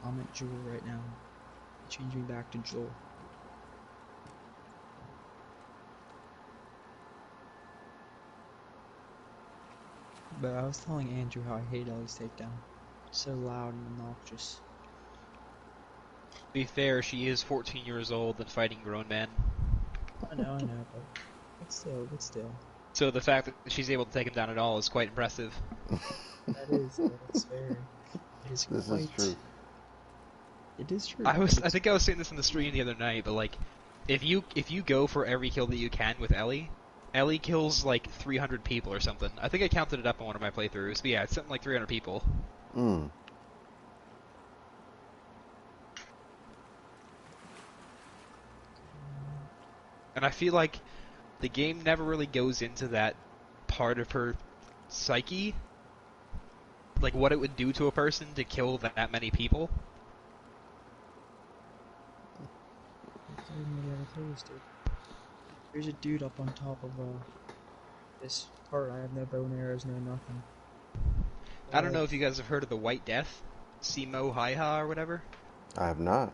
I'm at Jewel right now. Changing back to Jewel. But I was telling Andrew how I hate Ellie's takedown. So loud and obnoxious. To be fair, she is 14 years old and fighting grown men. I know, but still. So the fact that she's able to take him down at all is quite impressive. That's fair. It is This is true. It is true. I think I was saying this on the stream the other night, but like, if you go for every kill that you can with Ellie kills like 300 people or something. I think I counted it up on one of my playthroughs, but yeah, it's something like 300 people. Hmm. And I feel like the game never really goes into that part of her psyche, like what it would do to a person to kill that many people. There's a dude up on top of this part. I have no bow and arrows, no nothing. I don't know if you guys have heard of the White Death, Simo Haiha or whatever. I have not.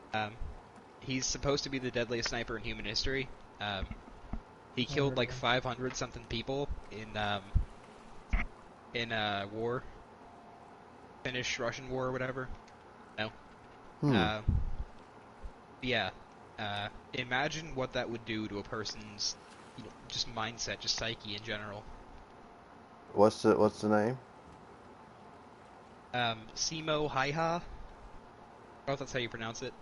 He's supposed to be the deadliest sniper in human history. He killed like 500 something people in war, Finnish-Russian war or whatever. No. Yeah. Imagine what that would do to a person's, just mindset, just psyche in general. What's the name? Simo Haiha. I don't know if that's how you pronounce it.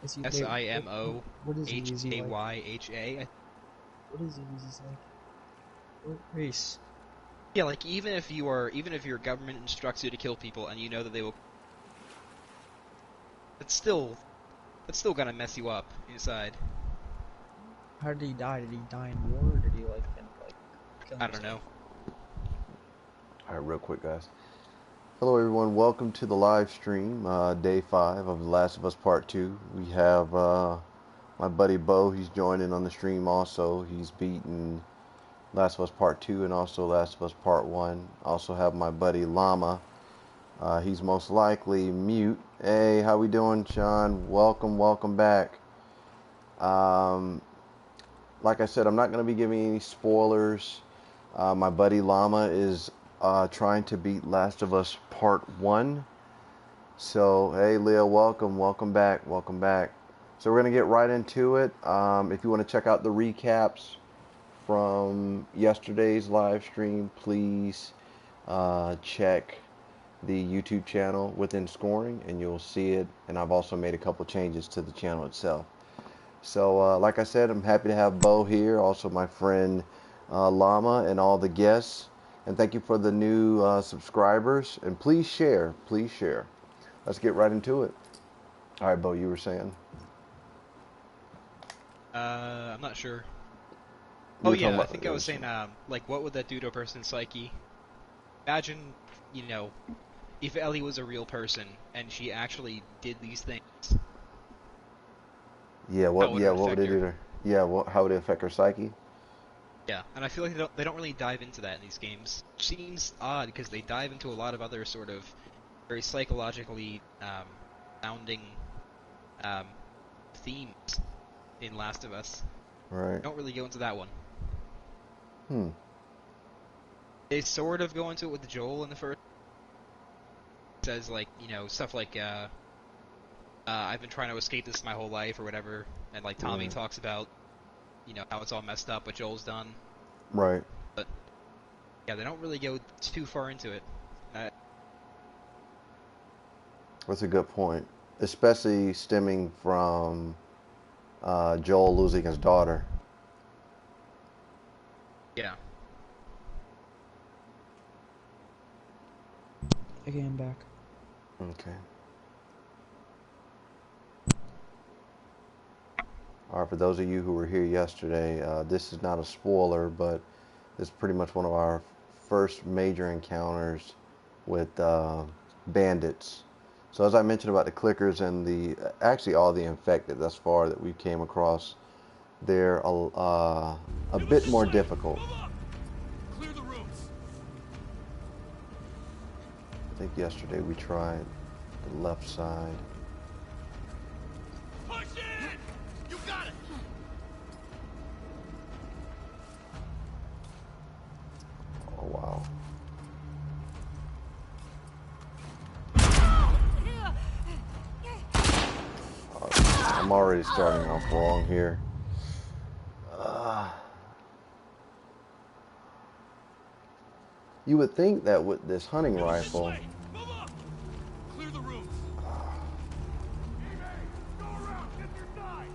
Simo Hayha. What is he? Is he like? What race? Yeah, like even if your government instructs you to kill people and you know that they will, it's still gonna mess you up inside. How did he die? Did he die in war? Or did he like kill himself? I don't know. All right, real quick, guys. Hello, everyone. Welcome to the live stream, day 5 of The Last of Us Part 2. We have my buddy Bo. He's joining on the stream also. He's beaten Last of Us Part 2 and also Last of Us Part 1. Also have my buddy Llama. He's most likely mute. Hey, how we doing, Sean? Welcome back. Like I said, I'm not going to be giving any spoilers. My buddy Llama is trying to beat Last of Us Part 1. So, hey, Leo, welcome back. So we're going to get right into it. If you want to check out the recaps from yesterday's live stream, please check the YouTube channel Within Scoring, and you'll see it. And I've also made a couple changes to the channel itself. So, like I said, I'm happy to have Bo here, also my friend Llama, and all the guests. And thank you for the new subscribers. And please share. Let's get right into it. All right, Bo, you were saying? I'm not sure. Oh yeah, I think I was saying, like, what would that do to a person's psyche? Imagine, if Ellie was a real person and she actually did these things. Yeah, what would it do to her? Yeah, how would it affect her psyche? Yeah, and I feel like they don't really dive into that in these games. Which seems odd because they dive into a lot of other sort of very psychologically sounding themes in Last of Us. Right. They don't really go into that one. Hmm. They sort of go into it with Joel in the first. It says like, stuff like I've been trying to escape this my whole life or whatever, and like Tommy talks about how it's all messed up what Joel's done. Right. But yeah, they don't really go too far into it. That's a good point, especially stemming from Joel losing his daughter. Yeah. Okay, I'm back. Okay. All right, for those of you who were here yesterday, this is not a spoiler, but this is pretty much one of our first major encounters with bandits. So as I mentioned about the clickers and actually all the infected thus far that we came across, they're a bit more difficult. Clear the rooms. I think yesterday we tried the left side. Push it! You got it! Oh, wow. I'm already starting off wrong here. You would think that with this hunting rifle, Move up! Clear the rooms. Go around, get your side.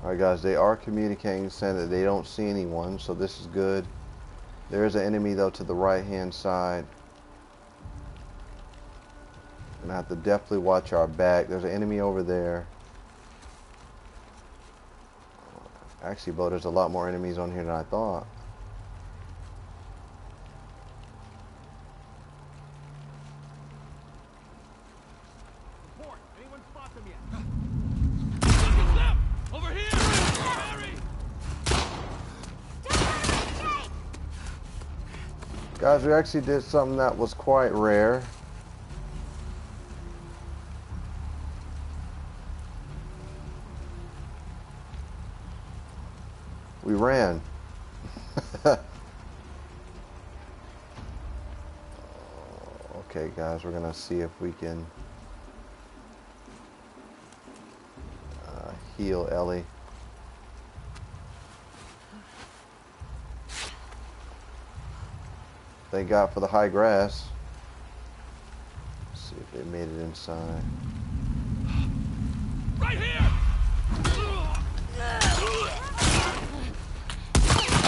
alright guys, they are communicating saying that they don't see anyone, so this is good. There is an enemy though to the right hand side. And I have to definitely watch our back. There's an enemy over there. Actually, Bo, there's a lot more enemies on here than I thought. Report. Anyone spot them yet? Look at them! Over here! Hurry! Guys, we actually did something that was quite rare. We ran. Okay, guys, we're gonna see if we can heal Ellie. Thank God for the high grass. Let's see if they made it inside. Right here!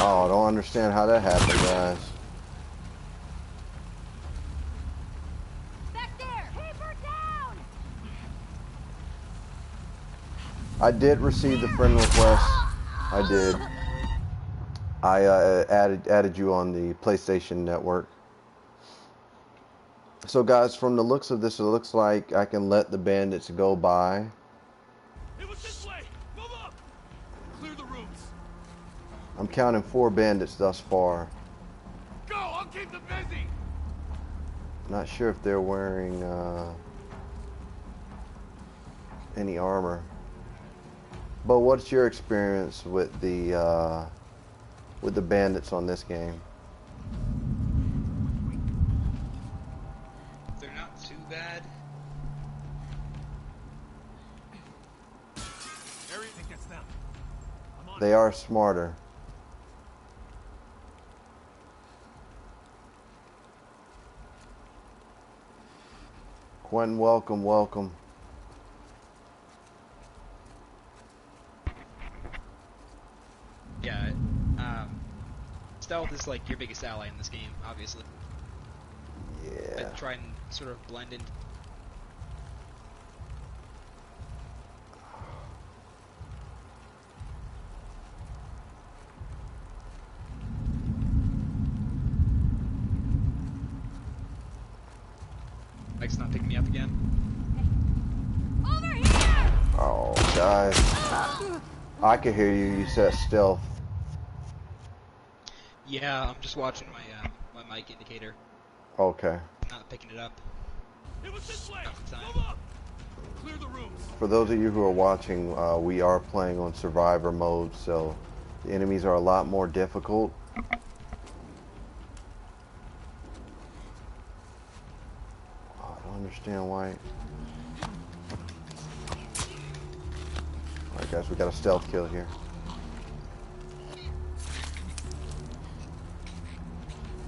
Oh, I don't understand how that happened, guys. Back there! Keep her down! I did receive the friend request. I did. I added you on the PlayStation Network. So guys, from the looks of this, it looks like I can let the bandits go by. It was this way! Move up! Clear the rooms. I'm counting 4 bandits thus far. Go! I'll keep them busy! Not sure if they're wearing any armor. But what's your experience with the bandits on this game? They're not too bad. Everything gets them. I'm on. They are smarter. Quentin, welcome, welcome. Yeah, stealth is like your biggest ally in this game, obviously. Yeah. I try and sort of blend in. Mike's not picking me up again. Over here! Oh, guys. I can hear you. You said stealth. Yeah, I'm just watching my mic indicator. Okay. Not picking it up. It was this way! Not the time. Move up! Clear the rooms. For those of you who are watching, we are playing on survivor mode, so the enemies are a lot more difficult. Oh, I don't understand why. Alright guys, we got a stealth kill here.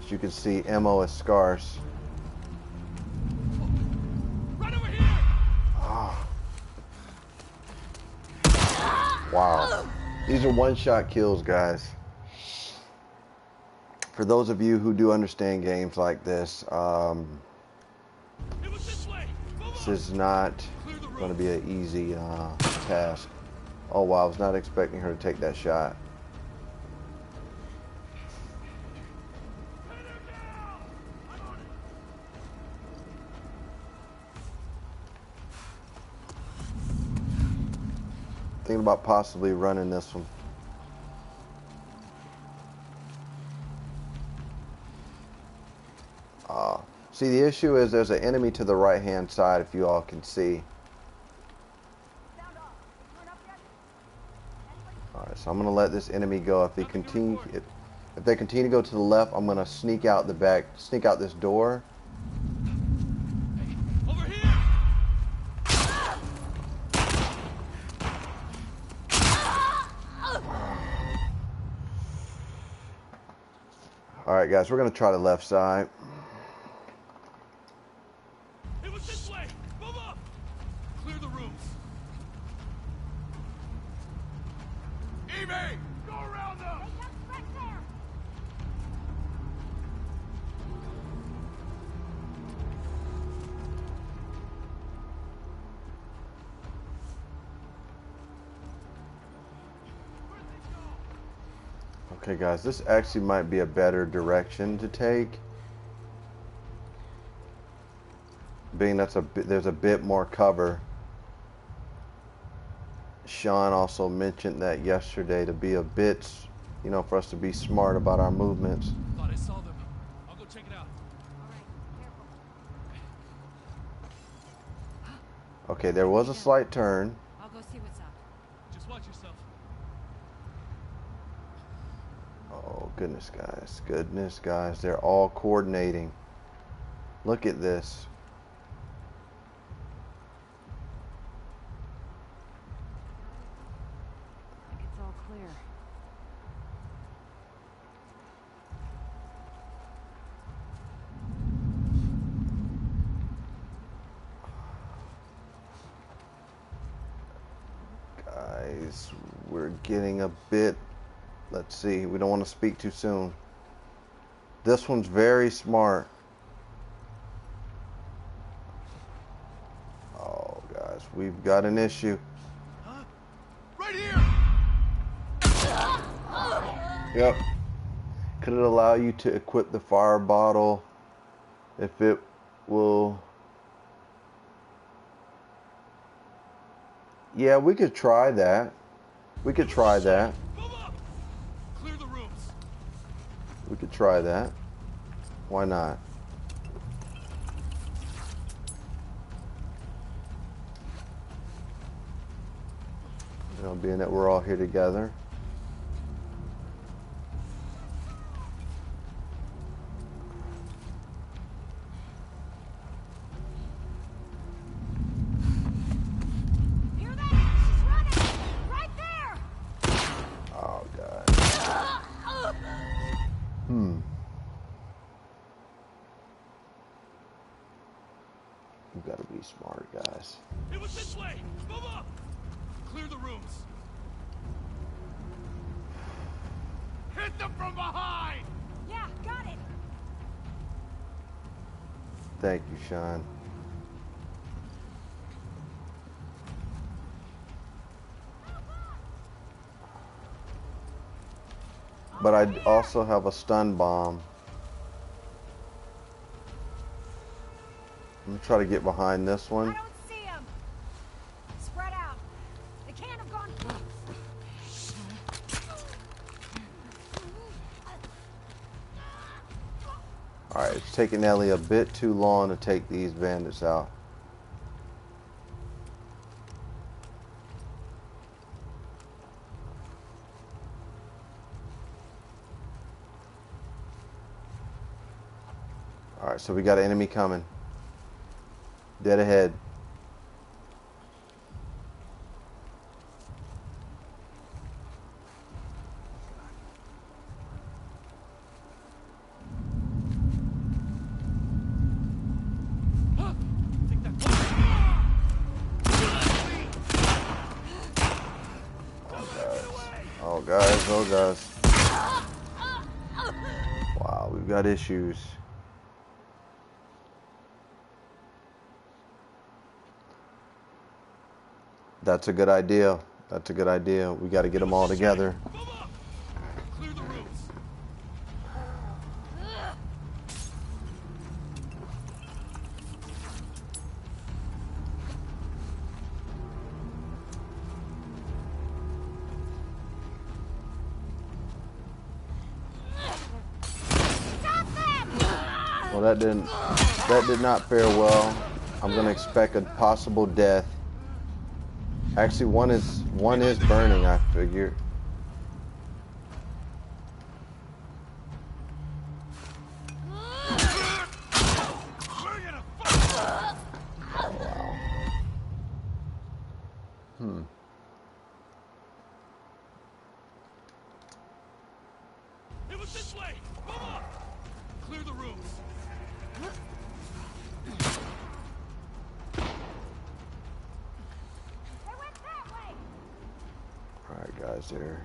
As you can see, ammo is scarce. Right over here! Ah. Wow. These are one-shot kills, guys. For those of you who do understand games like this, It was this way! Move this up! is not Clear the going to rooms. be an easy task. Oh wow, I was not expecting her to take that shot. Thinking about possibly running this one. See, the issue is there's an enemy to the right-hand side, if you all can see. Sound off. Turn up yet? Anybody? Alright, so I'm going to let this enemy go. If they continue to go to the left, I'm going to sneak out the back, sneak out this door. Over here! Alright guys, we're going to try the left side. It was this way! Move up! Clear the rooms. Evie! Go around them! They come right there. Okay guys, this actually might be a better direction to take. Being there's a bit more cover. Sean also mentioned that yesterday to be a bit, you know, for us to be smart about our movements. Thought I saw them. I'll go check it out. All right, careful. Okay, there was a slight turn. I'll go see what's up. Just watch yourself. Oh, goodness guys, they're all coordinating. Look at this. I think it's all clear. Guys, we're getting a bit, let's see, we don't want to speak too soon. This one's very smart. Oh, guys, we've got an issue. Huh? Right here! Yep. Could it allow you to equip the fire bottle if it will? Yeah, we could try that. We could try that. Move up! Clear the rooms. We could try that. Why not? You know, being that we're all here together. Hear that? She's running! Right there! Oh, God. We've got to be smart, guys. It was this way! Move up! Clear the rooms. Hit them from behind! Yeah, got it. Thank you, Sean. But I also have a stun bomb. I'm gonna try to get behind this I one. don't see him. Spread out. They can't have gone. Alright, it's taking Ellie a bit too long to take these bandits out. Alright, so we got an enemy coming. Dead ahead. Huh? Take that. Oh guys, oh guys. Wow, we've got issues. That's a good idea. That's a good idea. We got to get them all together. Move up! Clear the roofs. Well, that did not fare well. I'm gonna expect a possible death. Actually, one is burning, I figure. It was this way. Move up. Clear the roofs. They went that way. All right, guys, there.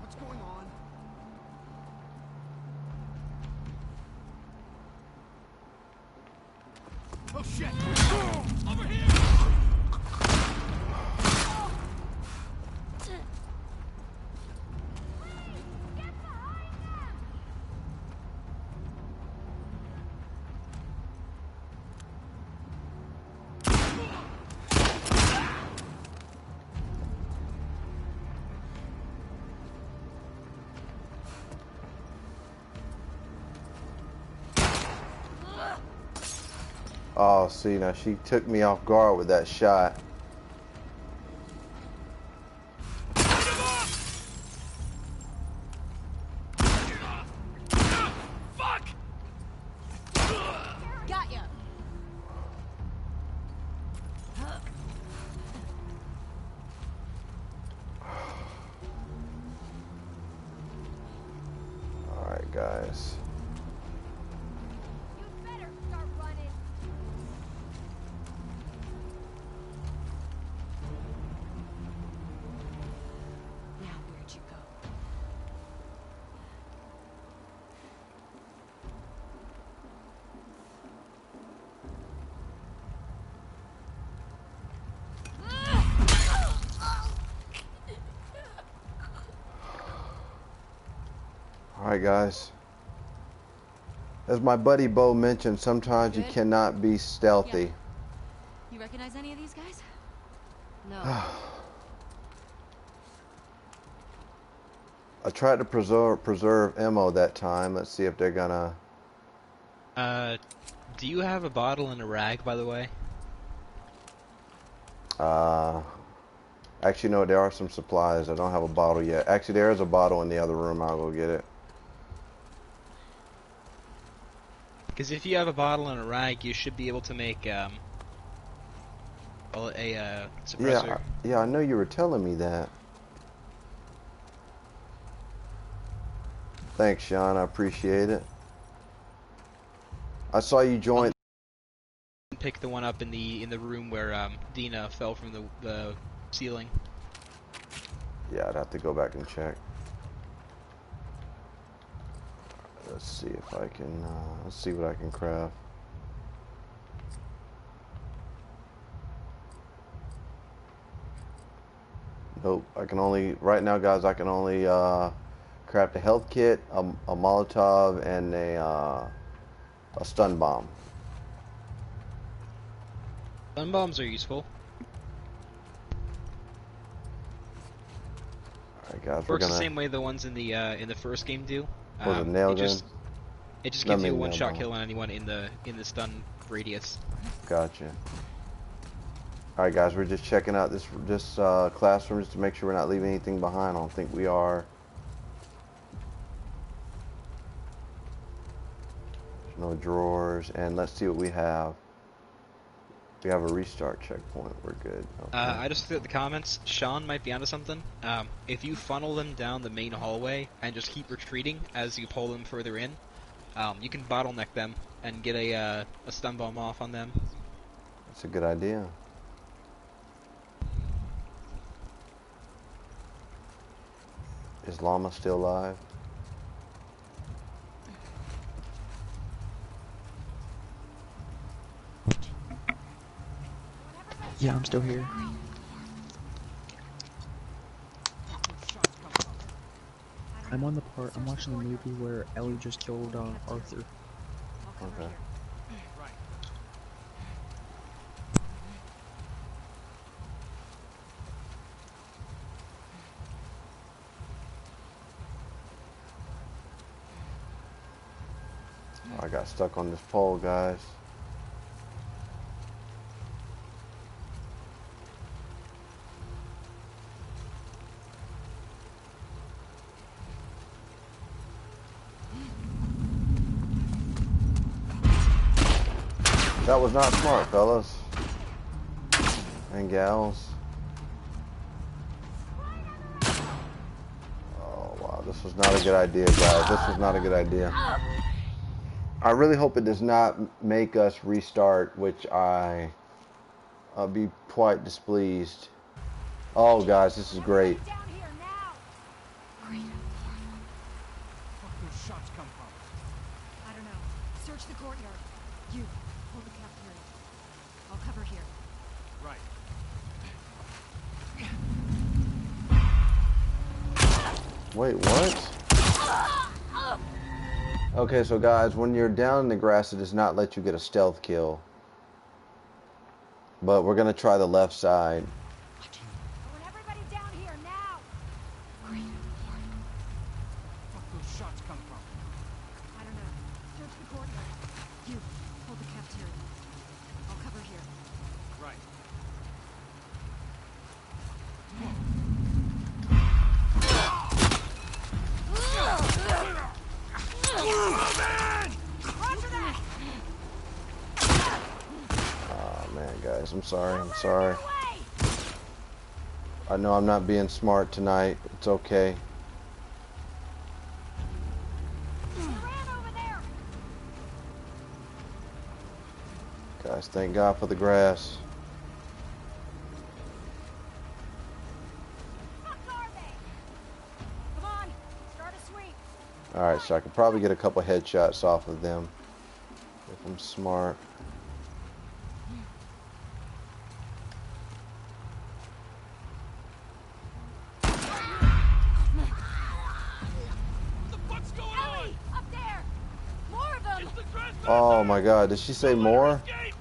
What's going on? Oh shit! Over here! Get behind them. Oh, see, now she took me off guard with that shot. Fuck! Got ya. All right, guys. You better start running. Now where'd you go? All right, guys. As my buddy Bo mentioned, sometimes you Good? cannot be stealthy. You recognize any of these guys? No. I tried to preserve ammo that time. Let's see if they're gonna. Do you have a bottle and a rag, by the way? Actually, no. There are some supplies. I don't have a bottle yet. Actually, there is a bottle in the other room. I'll go get it. Because if you have a bottle and a rag, you should be able to make a suppressor. Yeah. I know you were telling me that. Thanks, Sean. I appreciate it. I saw you join. Pick the one up in the room where Dina fell from the ceiling. Yeah, I'd have to go back and check. Let's see if I can. Let's see what I can craft. Nope. I can only right now, guys. I can only craft a health kit, a Molotov, and a stun bomb. Stun bombs are useful. Alright, guys. Works the same way the ones in the first game do. Was it nail gun? It just No, I gives you a mean one-shot nail kill on anyone in the stun radius. Gotcha. Alright, guys. We're just checking out this classroom just to make sure we're not leaving anything behind. I don't think we are. There's no drawers, and let's see what we have. We have a restart checkpoint. We're good. Okay. I just looked at the comments. Sean might be onto something. If you funnel them down the main hallway and just keep retreating as you pull them further in, You can bottleneck them and get a stun bomb off on them. That's a good idea. Is Llama still alive? Yeah, I'm still here. I'm on the part. I'm watching the movie where Ellie just killed Arthur. I'll cover Okay. here. Right. I got stuck on this pole, guys. That was not smart, fellas and gals. Oh wow, this was not a good idea, guys. This was not a good idea. I really hope it does not make us restart, which I'll be quite displeased. Oh guys, this is great. Everybody down here now. Fuck those shots come from? I don't know. Search the courtyard. You hold the cafeteria. I'll cover here. Right. Wait, what? Okay, so guys, when you're down in the grass, it does not let you get a stealth kill. But we're gonna try the left side. I want everybody down here now. Fuck those shots come from? I don't know. Search the courtyard. You hold the cafeteria. I'll cover here. Right. Roger that. Oh man, guys, I'm sorry. I'm sorry. Away. I know I'm not being smart tonight. It's okay. They ran over there. Guys, thank God for the grass. Fuck are they? Come on. Start a sweep. Alright, so I could probably get a couple headshots off of them if I'm smart. What the fuck's going on? Ellie, up there. More of them. It's the trespassers! Oh my God, did she say more? Escape!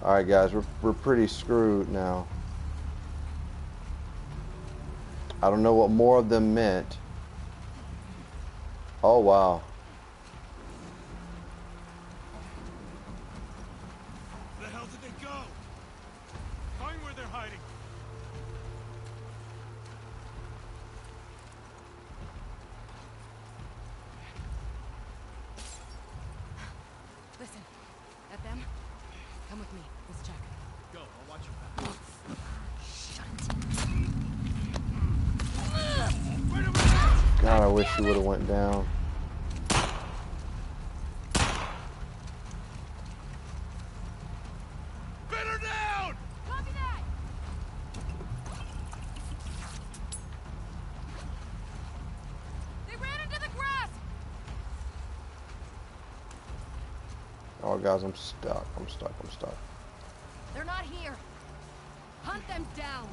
Alright guys, we're pretty screwed now. I don't know what more of them meant. Oh wow. Where the hell did they go? Tell me where they're hiding. Listen. At them? Come with me. Let's check. Go, I'll watch your back. Wait a minute! God, I wish she would have went down. Pin her down! Copy that. They ran into the grass. Oh guys, I'm stuck. I'm stuck. I'm stuck. They're not here. Hunt them down.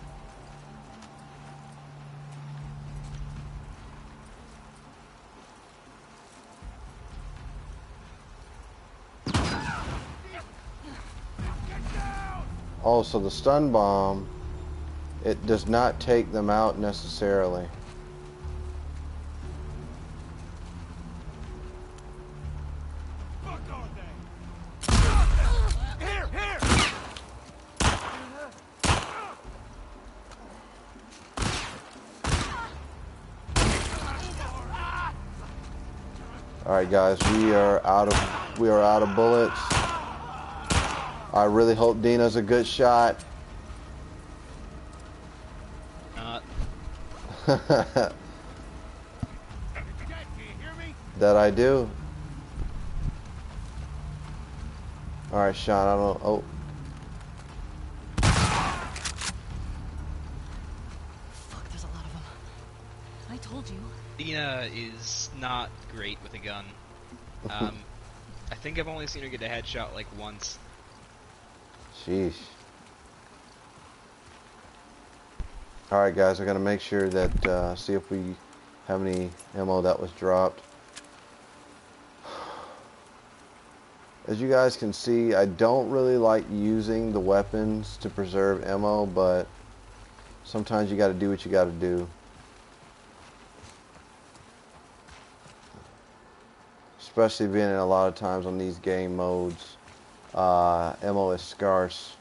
Get down! Oh, so the stun bomb, it does not take them out necessarily. Fuck are they? Here, here! All right, guys, we are out of bullets. I really hope Dina's a good shot. Not. It's dead, can you hear me? That I do. Alright, Sean, I don't... Oh, Fuck, there's a lot of them. I told you. Dina is not great with a gun. I think I've only seen her get a headshot like once. sheesh. Alright, guys, we're going to make sure that, see if we have any ammo that was dropped. As you guys can see, I don't really like using the weapons to preserve ammo, but sometimes you got to do what you got to do. Especially being in a lot of times on these game modes, ammo is scarce.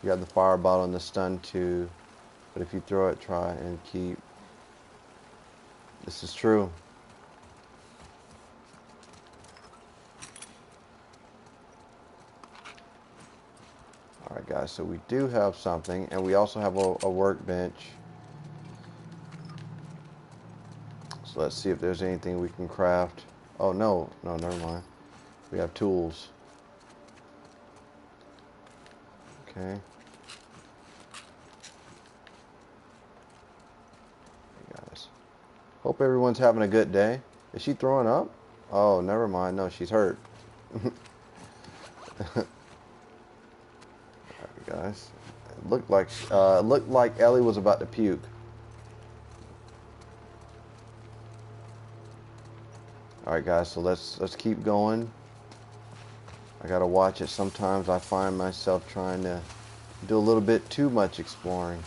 You got the fire bottle and the stun too, but if you throw it, try and keep. This is true. Alright guys, so we do have something, and we also have a workbench. So let's see if there's anything we can craft. Oh no, never mind. We have tools. Okay. Hey guys. Hope everyone's having a good day. Is she throwing up? Oh, never mind. No, she's hurt. Guys, it looked like Ellie was about to puke. All right, guys, so let's keep going. I gotta watch it. Sometimes I find myself trying to do a little bit too much exploring.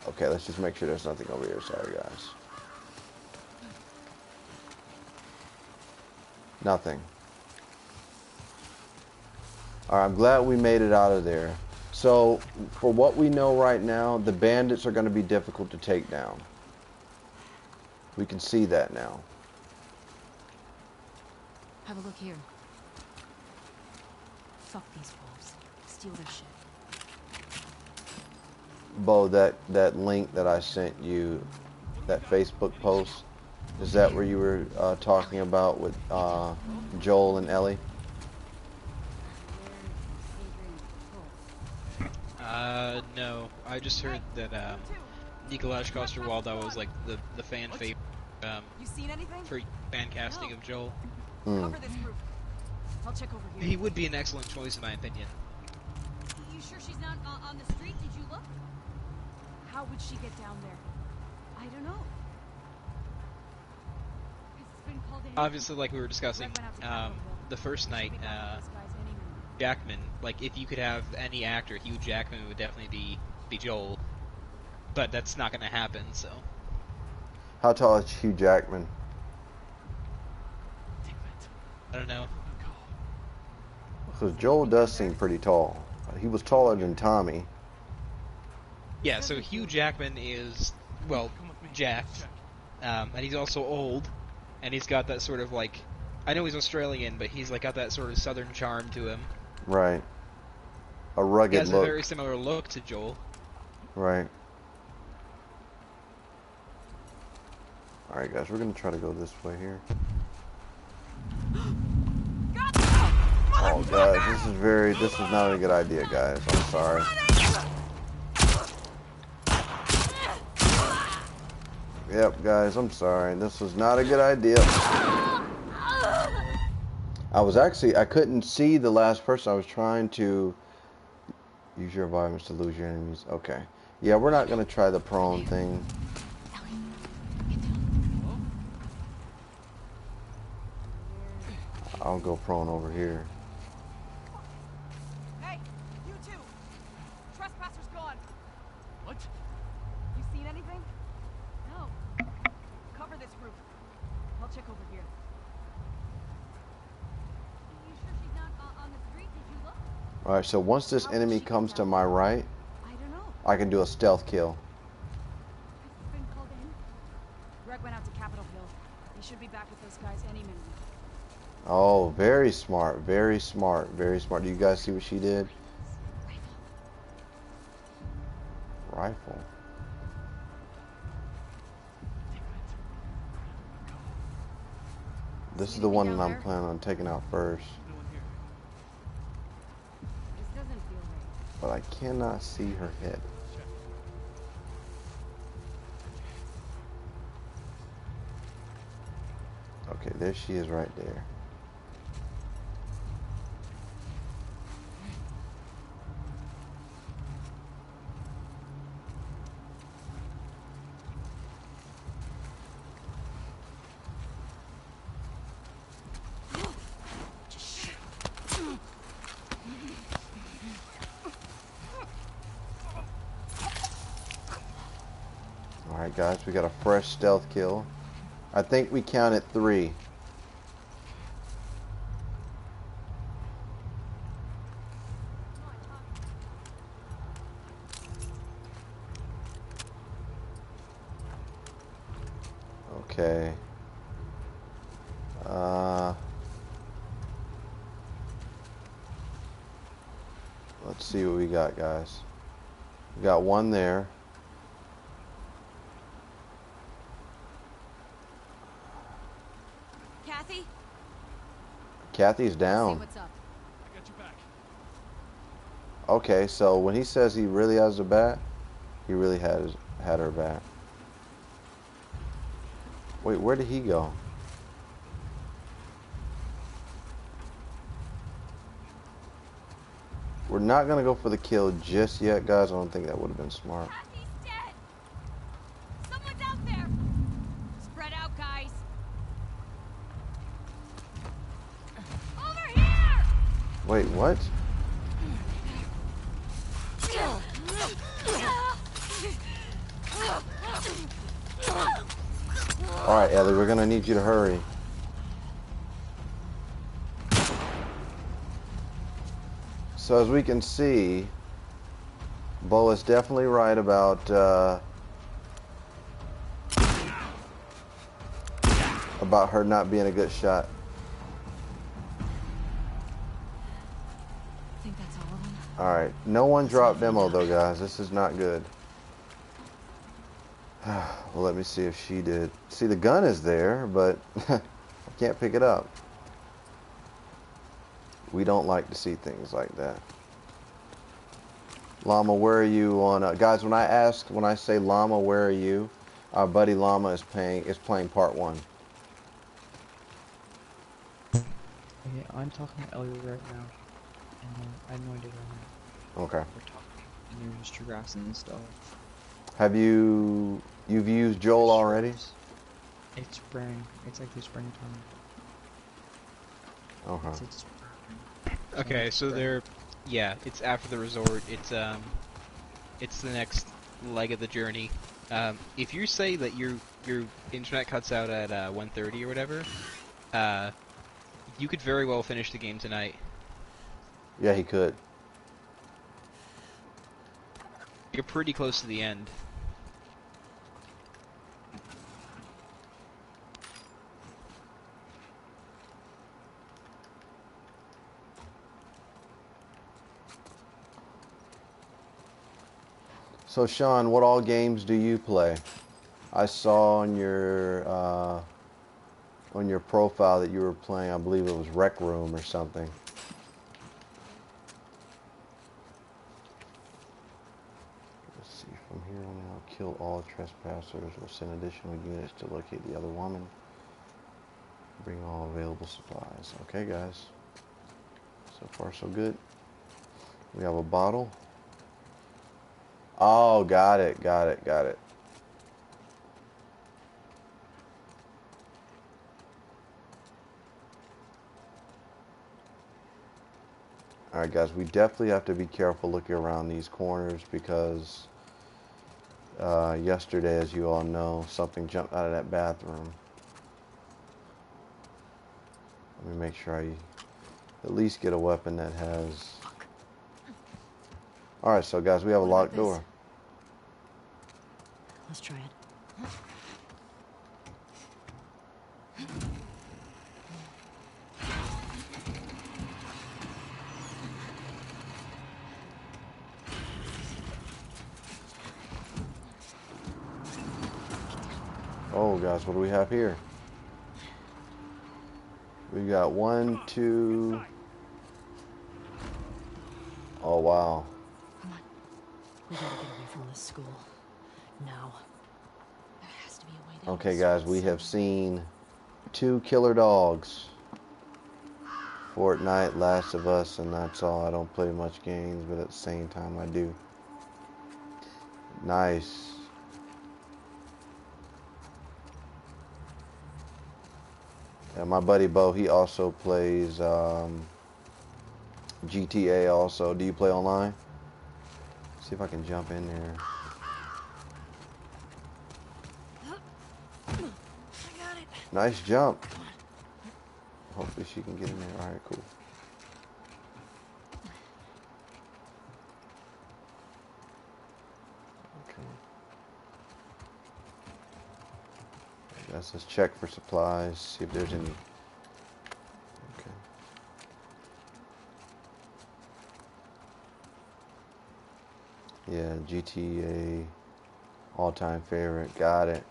Okay, let's just make sure there's nothing over here. Sorry, guys. Nothing. Alright, I'm glad we made it out of there. So, for what we know right now, the bandits are going to be difficult to take down. We can see that now. Have a look here. Fuck these wolves. Steal their shit. Bo, that link that I sent you, that Facebook post, is that where you were talking about with Joel and Ellie? No. I just heard that Nikolaj Coster-Waldau was like the fan favorite You seen anything? for fan casting of Joel. Cover this roof. I'll check over here. He would be an excellent choice in my opinion. You sure she's not on the street? Did you look? How would she get down there? I don't know. It's been called in. Obviously, like we were discussing, the first night, Jackman, like if you could have any actor, Hugh Jackman would definitely be Joel. But that's not going to happen, so. How tall is Hugh Jackman? I don't know. Because Joel does seem pretty tall. He was taller than Tommy. Yeah, so Hugh Jackman is, well, jacked, and he's also old, and he's got that sort of like, I know he's Australian, but he's like got that sort of southern charm to him. Right. A He rugged has look. a very similar look to Joel. Right. Alright guys, we're gonna try to go this way here. Oh guys, this is not a good idea, guys. I'm sorry. Yep, guys, I'm sorry. This was not a good idea. I couldn't see the last person. I was trying to use your environments to lose your enemies. Okay. Yeah, we're not gonna try the prone thing. I'll go prone over here. Hey, you two! Trespassers gone! What? You seen anything? No. Cover this roof. I'll check over here. You sure she's not on the street? Did you look? Alright, so once this enemy comes to my right, I don't know. I can do a stealth kill. It's been called in. Greg went out to Capitol Hill. He should be back with those guys any minute. Oh, very smart, very smart, very smart. Do you guys see what she did? Rifle. This See is the anything one that down I'm there? planning on taking out first. Doing here. This doesn't feel right. But I cannot see her head. Check. Okay, there she is right there. Alright guys, we got a fresh stealth kill. I think we counted 3. Okay. Let's see what we got, guys. We got one there. Kathy? Kathy's See down. what's up. I got you back. Okay, so when he says he really has a bat, he really had her back. Wait, where did he go? We're not gonna go for the kill just yet, guys. I don't think that would have been smart. Kathy's dead! Someone's out there! Spread out, guys! Over here! Wait, what? Alright, Ellie, we're gonna need you to hurry. So as we can see, Bo is definitely right about her not being a good shot. I think that's all of them. Alright, no one dropped demo though, guys. This is not good. Well, let me see if she did. See, the gun is there, but I can't pick it up. We don't like to see things like that. Llama, where are you on? Guys, when I say Llama, where are you? Our buddy Llama is playing part 1. Okay, I'm talking to Ellie right now. And I have no idea right now. Okay. We're talking, and there's just grass and stuff. Have you've used Joel already? It's spring. It's actually springtime. Okay. It's spring. Okay, so spring. they're, yeah, it's after the resort. It's the next leg of the journey. If you say that your internet cuts out at 1:30 or whatever, you could very well finish the game tonight. Yeah, he could. You're pretty close to the end. So Sean, what all games do you play? I saw on your profile that you were playing, I believe it was Rec Room or something. Let's see, from here on out, kill all trespassers or send additional units to locate the other woman. Bring all available supplies. Okay, guys. So far, so good. We have a bottle. Oh, got it. Alright guys, we definitely have to be careful looking around these corners because yesterday, as you all know, something jumped out of that bathroom. Let me make sure I at least get a weapon that has... Alright, so guys, we have a What about locked this? door. Let's try it. Oh guys, what do we have here? We got one, two. Oh, wow. Come on. We gotta get away from this school. Now. There has to be a way down Okay, this guys, street we have somewhere. seen 2 killer dogs. Fortnite, Last of Us, and that's all. I don't play much games, but at the same time I do. Nice. Yeah, my buddy Bo, he also plays GTA also. Do you play online? See if I can jump in there. I got it. Nice jump. Hopefully she can get in there. Alright, cool. Okay. I guess let's check for supplies, see if there's any. Okay. Yeah, GTA, all-time favorite. Got it.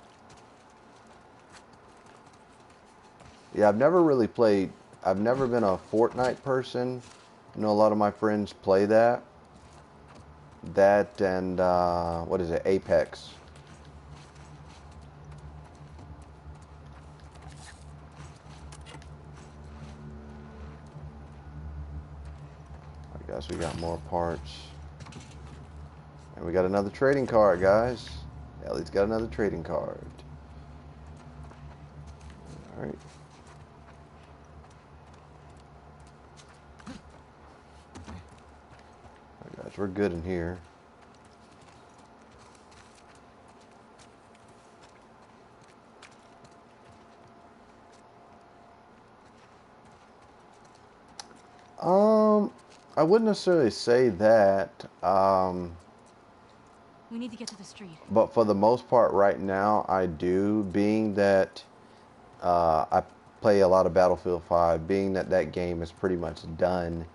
Yeah, I've never really played. I've never been a Fortnite person. I know a lot of my friends play that. That and what is it? Apex. I guess we got more parts. And we got another trading card, guys. Ellie's got another trading card. Alright. Alright, guys, we're good in here. I wouldn't necessarily say that. We need to get to the street. But for the most part right now, I do, being that I play a lot of Battlefield 5, being that that game is pretty much done,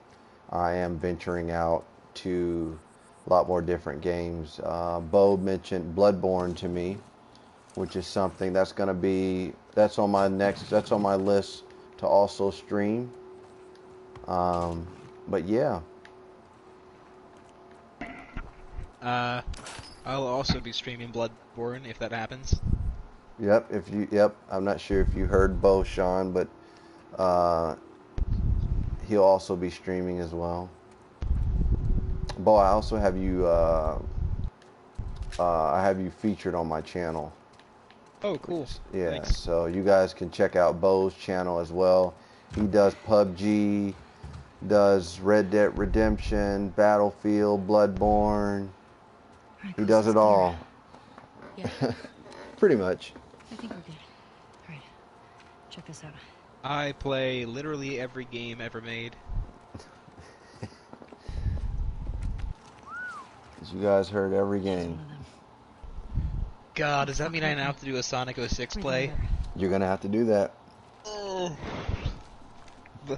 I am venturing out to a lot more different games. Bo mentioned Bloodborne to me, which is something that's going to be, that's on my list to also stream. But yeah. I'll also be streaming Bloodborne if that happens. Yep, I'm not sure if you heard Bo, Sean, but he'll also be streaming as well. Bo, I also have you I have you featured on my channel. Oh, cool. Yeah, Thanks. so you guys can check out Bo's channel as well. He does PUBG, does Red Dead Redemption, Battlefield, Bloodborne. Alright, He coast does is it all. clear. Yeah, Pretty much. I think we're good. Alright, check this out. I play literally every game ever made. As you guys heard, every Here's game. one of them. God, does that mean I now have to do a Sonic 06 Read the play? letter. You're gonna have to do that. Oh.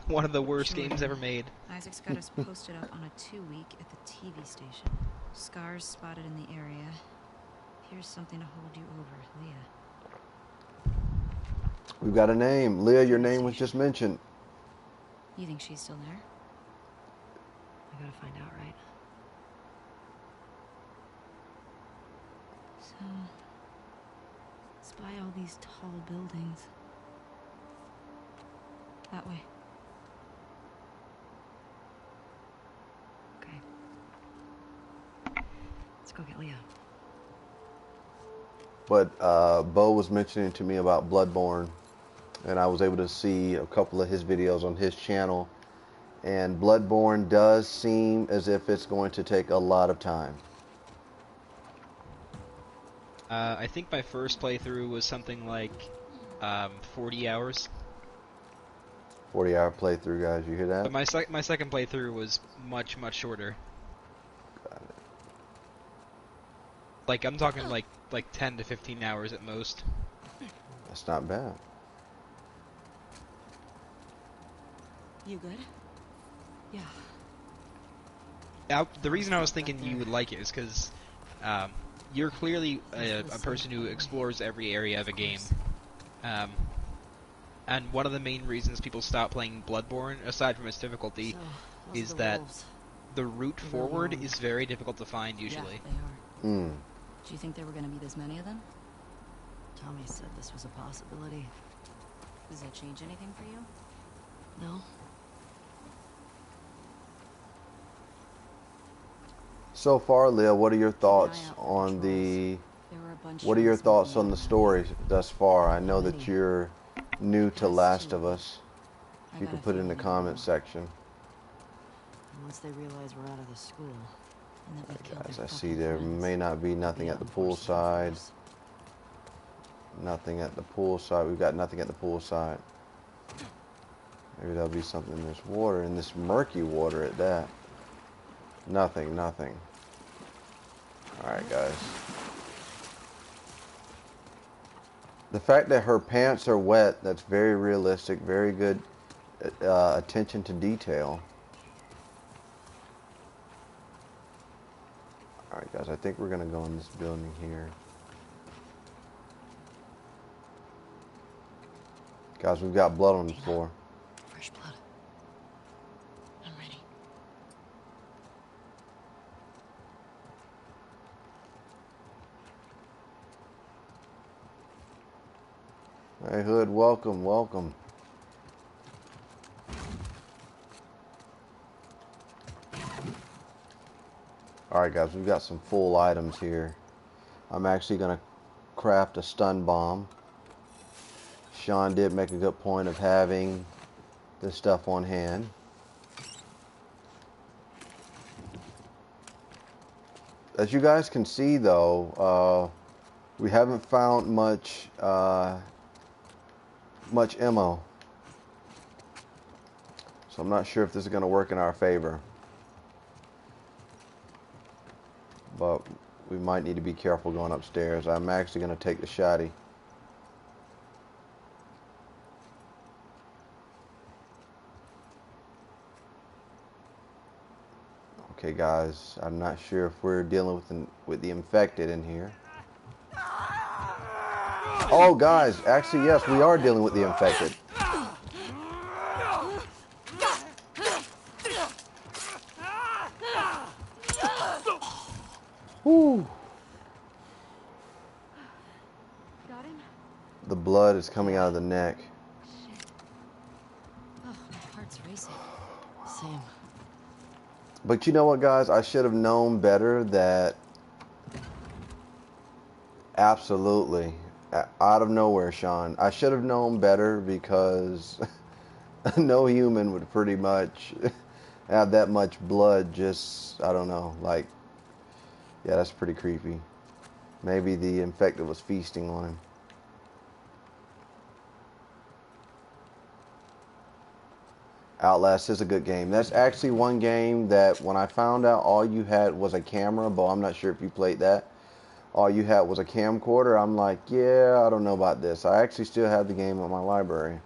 One of the worst Sure. games ever made. Isaac's got us posted up on a 2-week at the TV station. Scars spotted in the area. Here's something to hold you over, Leah. We've got a name. Leah, your name was just mentioned. You think she's still there? I gotta find out, right? So, spy all these tall buildings. That way. Okay. Let's go get Leah. But Bo was mentioning to me about Bloodborne, and I was able to see a couple of his videos on his channel. And Bloodborne does seem as if it's going to take a lot of time. I think my first playthrough was something like 40 hours. 40-hour playthrough, guys. You hear that? But my second playthrough was much shorter. Got it. Like I'm talking like 10 to 15 hours at most. That's not bad. You good? Yeah. The reason I was thinking you would like it is because you're clearly a person who explores every area of a game. And one of the main reasons people stop playing Bloodborne, aside from its difficulty, So, those is are the that wolves. the route They're really forward long. is very difficult to find usually. Yeah, they are. Hmm. Do you think there were going to be this many of them? Tommy said this was a possibility. Does that change anything for you? No. So far, Leah, what are your thoughts out for on the? There were a bunch What are your shooting thoughts something on the out. story thus far? I know that Many. you're new to Past Last two. of Us. I You got can a put it in feeling the there'll be comment more. section. And once they realize we're out of the school, and that we've killed Guys, their I see fucking there friends, may not be they'll nothing be at the out in force looking for poolside. us. Nothing at the poolside. We've got nothing at the poolside. Maybe there'll be something in this water, in this murky water at that. Nothing, nothing. Alright, guys. The fact that her pants are wet, that's very realistic, very good attention to detail. Alright, guys, I think we're going to go in this building here. Guys, we've got blood on the floor. Fresh blood. I'm ready. Hey, Hood, welcome, welcome. Alright, guys, we've got some full items here. I'm actually going to craft a stun bomb. Sean did make a good point of having this stuff on hand. As you guys can see, though, we haven't found much ammo. So I'm not sure if this is going to work in our favor. But we might need to be careful going upstairs. I'm actually going to take the shotty. Okay, guys, I'm not sure if we're dealing with the infected in here. Oh, guys, actually, yes, we are dealing with the infected. Whew. Got him? The blood is coming out of the neck. Oh, my heart's racing. Same. But you know what, guys? I should have known better that... Absolutely. Out of nowhere, Sean. I should have known better because no human would pretty much have that much blood just, I don't know, like, yeah, that's pretty creepy. Maybe the infected was feasting on him. Outlast is a good game. That's actually one game that when I found out all you had was a camera, but I'm not sure if you played that. All you had was a camcorder. I'm like, yeah, I don't know about this. I actually still have the game in my library.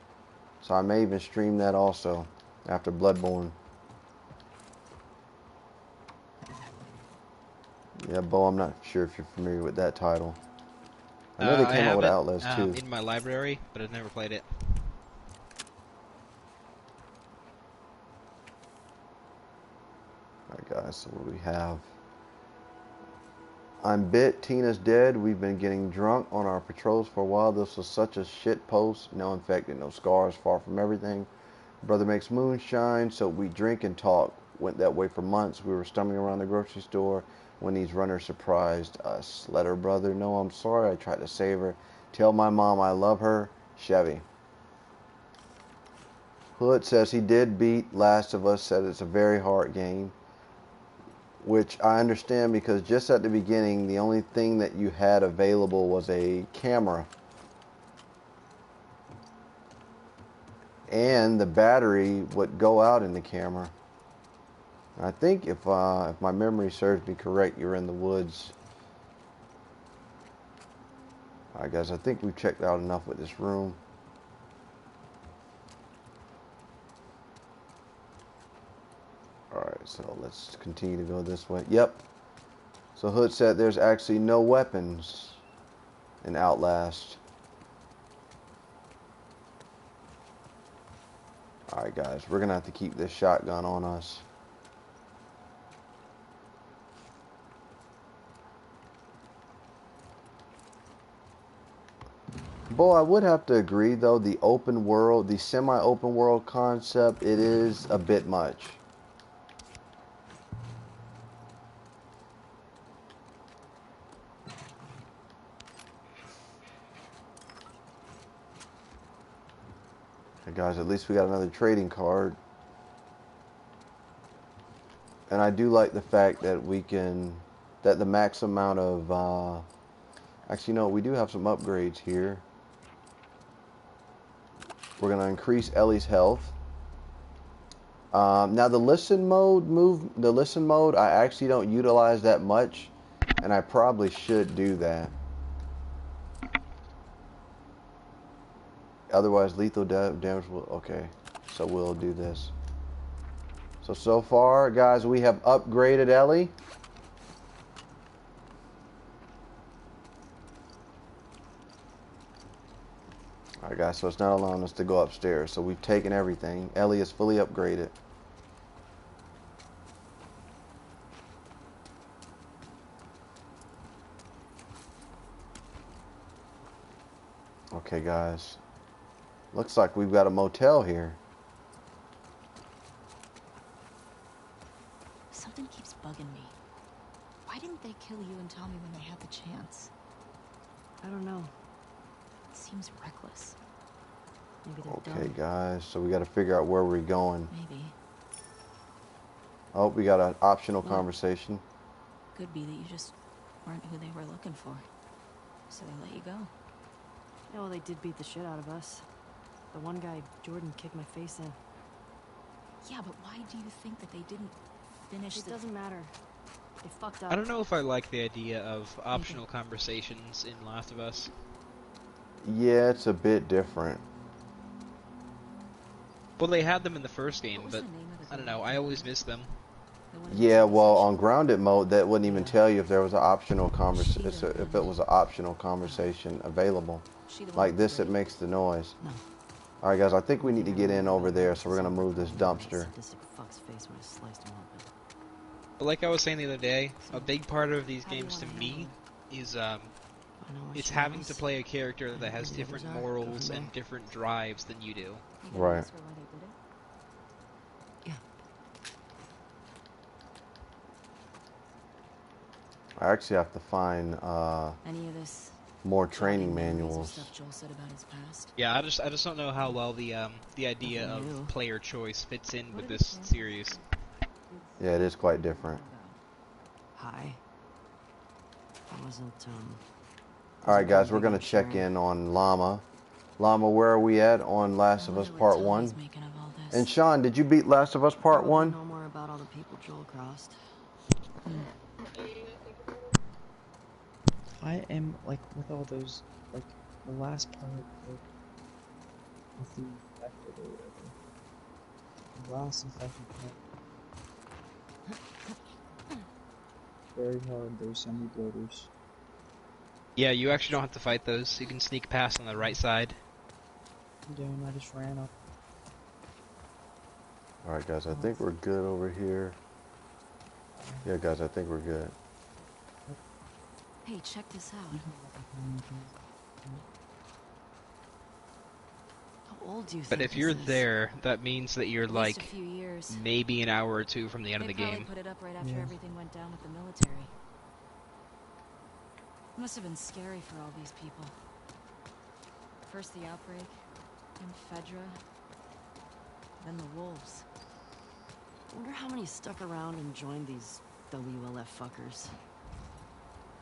So I may even stream that also after Bloodborne. Yeah, Bo, I'm not sure if you're familiar with that title. I know they I came out have with it Outlast too. in my library, but I've never played it. Alright guys, so what do we have? I'm bit, Tina's dead. We've been getting drunk on our patrols for a while. This was such a shit post. No infected, no scars, far from everything. Brother makes moonshine, so we drink and talk. Went that way for months. We were stumbling around the grocery store when these runners surprised us. Let her brother know I'm sorry. I tried to save her. Tell my mom I love her. Chevy. Hood says he did beat Last of Us. Said it's a very hard game. Which I understand because just at the beginning, the only thing that you had available was a camera. And the battery would go out in the camera. I think if my memory serves me correct, you're in the woods. Alright guys, I think we've checked out enough with this room. Alright, so let's continue to go this way. Yep. So Hood said there's actually no weapons in Outlast. Alright guys, we're gonna have to keep this shotgun on us. Boy, I would have to agree though, the open world, the semi-open world concept, it is a bit much. Okay, guys, at least we got another trading card. And I do like the fact that we can, that the max amount of, actually no, we do have some upgrades here. We're going to increase Ellie's health. Now the listen mode, I actually don't utilize that much, and I probably should do that. Otherwise, lethal damage will, okay, so we'll do this. So far, guys, we have upgraded Ellie. Alright guys, so it's not allowing us to go upstairs. So we've taken everything. Ellie is fully upgraded. Okay guys. Looks like we've got a motel here. Something keeps bugging me. Why didn't they kill you and Tommy when they had the chance? I don't know. It seems reckless. Maybe they're Okay dumb. guys, so we got to figure out where we're going. Maybe. Oh, we got an optional conversation. Could be that you just weren't who they were looking for. So they let you go. Yeah, well, they did beat the shit out of us. The one guy, Jordan, kicked my face in. Yeah, but why do you think that they didn't finish It the... doesn't matter. They fucked up. I don't know if I like the idea of optional conversations in Last of Us. Yeah, it's a bit different. Well, they had them in the first game, What was but the name of the I don't know, I always miss them. The one who Yeah, was in the well, section? on grounded mode, that wouldn't even tell you if there was an optional conversation, She the if it was an optional conversation available. She the one Like who this, it raped? makes the noise. No. Alright guys, I think we need to get in over there, so we're gonna move this dumpster. Sadistic fuck's face when I sliced him open. But like I was saying the other day, a big part of these How do you games to wanna me handle is I know what it's she having wants. to play a character that has Who the different others are. Go morals from and there. different drives than you do. You gonna Right. ask her why they did it? I actually have to find Any of this more jogging training memories or manuals. stuff Joel said about his past? Yeah, I just don't know how well the idea Nothing new. of player choice fits in What with are the this chances? series. Yeah, it is quite different. Hi. I wasn't, Alright guys, we're big gonna on check sharing. in on Llama. Llama, where are we at on Last I of Us wonder Part what 1? Tommy's making of all this. And Sean, did you beat Last of Us Part Probably 1? know more about all the people Joel crossed. I am like with all those, like the last part, like with the infected or whatever. The last infected part. Very hard. There's so many bloaters. Yeah, you actually don't have to fight those. You can sneak past on the right side. I'm doing. I just ran up. Alright guys, I think we're good over here. Yeah guys, I think we're good. Hey, check this out. How old do you think But if this you're is? there, that means that you're At least like a few years. maybe an hour or two from the end of They the probably game. put it up right after Yeah. everything went down with the military. It must have been scary for all these people. First the outbreak, then Fedra, then the wolves. I wonder how many stuck around and joined these WLF fuckers.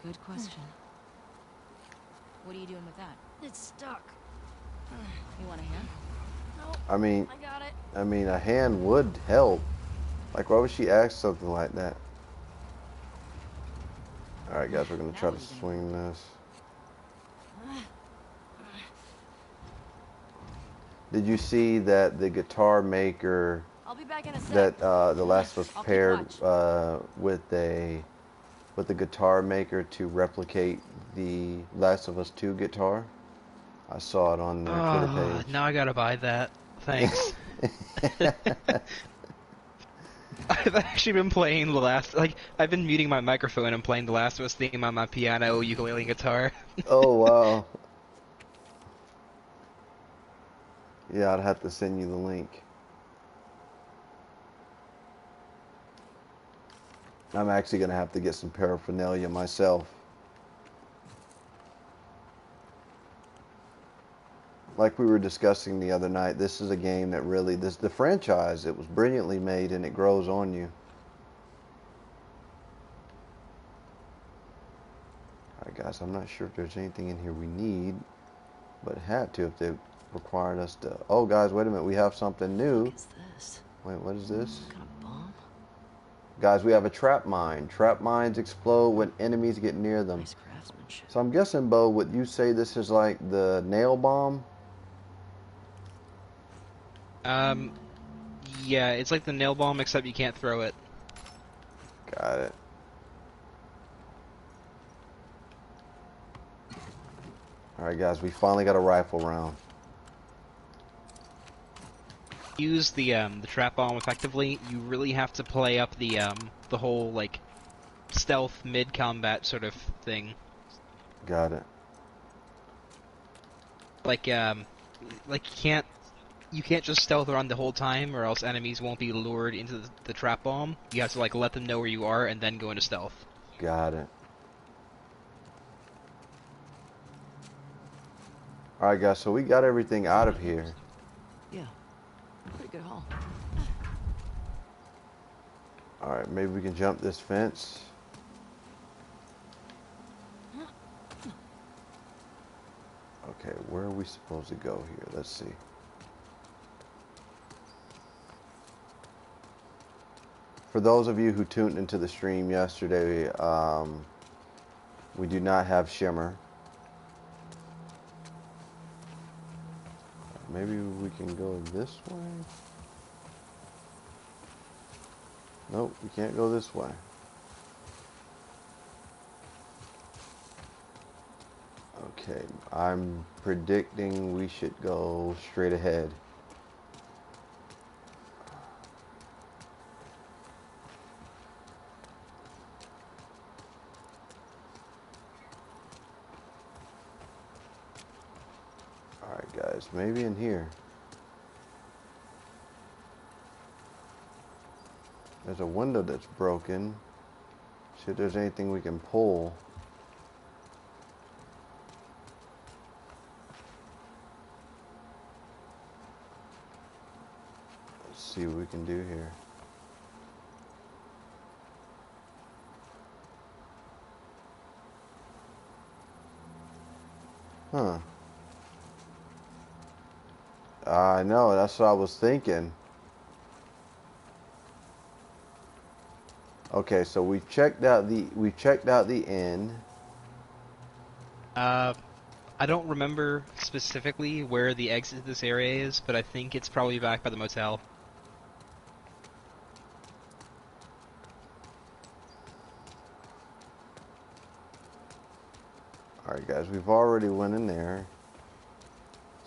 Good question. What are you doing with that? It's stuck. You want a hand? Nope, I mean, I got it. a hand would help. Like, why would she ask something like that? Alright guys, we're gonna try to swing this. Did you see that the guitar maker I'll be back in a sec. that The Last of Us I'll keep paired watch. with the guitar maker to replicate the Last of Us 2 guitar? I saw it on their Twitter page. Now I gotta buy that. Thanks. I've actually been playing the last, like, I've been muting my microphone and playing the Last of Us theme on my piano, ukulele, and guitar. Oh, wow. Yeah, I'd have to send you the link. I'm actually going to have to get some paraphernalia myself. Like we were discussing the other night, this is a game that really, the franchise, it was brilliantly made and it grows on you. Alright guys, I'm not sure if there's anything in here we need, but it had to if they required us to... Oh guys, wait a minute, we have something new. What is this? Wait, what is this? Some kind of bomb? Guys, we have a trap mine. Trap mines explode when enemies get near them. Nice craftsmanship. So I'm guessing, Bo, would you say this is like the nail bomb? Yeah, it's like the nail bomb, except you can't throw it. Got it. Alright guys, we finally got a rifle round. Use the trap bomb effectively, you really have to play up the whole, like, stealth mid-combat sort of thing. Got it. Like you can't just stealth around the whole time, or else enemies won't be lured into the trap bomb. You have to, like, let them know where you are and then go into stealth. Got it. Alright guys, so we got everything out of here. Yeah. Pretty good haul. Alright, maybe we can jump this fence. Okay, where are we supposed to go here? Let's see. For those of you who tuned into the stream yesterday, we do not have Shimmer. Maybe we can go this way? Nope, we can't go this way. Okay, I'm predicting we should go straight ahead. Alright guys, maybe in here. There's a window that's broken. See if there's anything we can pull. Let's see what we can do here. Huh. I know, that's what I was thinking. Okay, so we've checked out the inn. I don't remember specifically where the exit to this area is, but I think it's probably back by the motel. Alright guys, we've already went in there.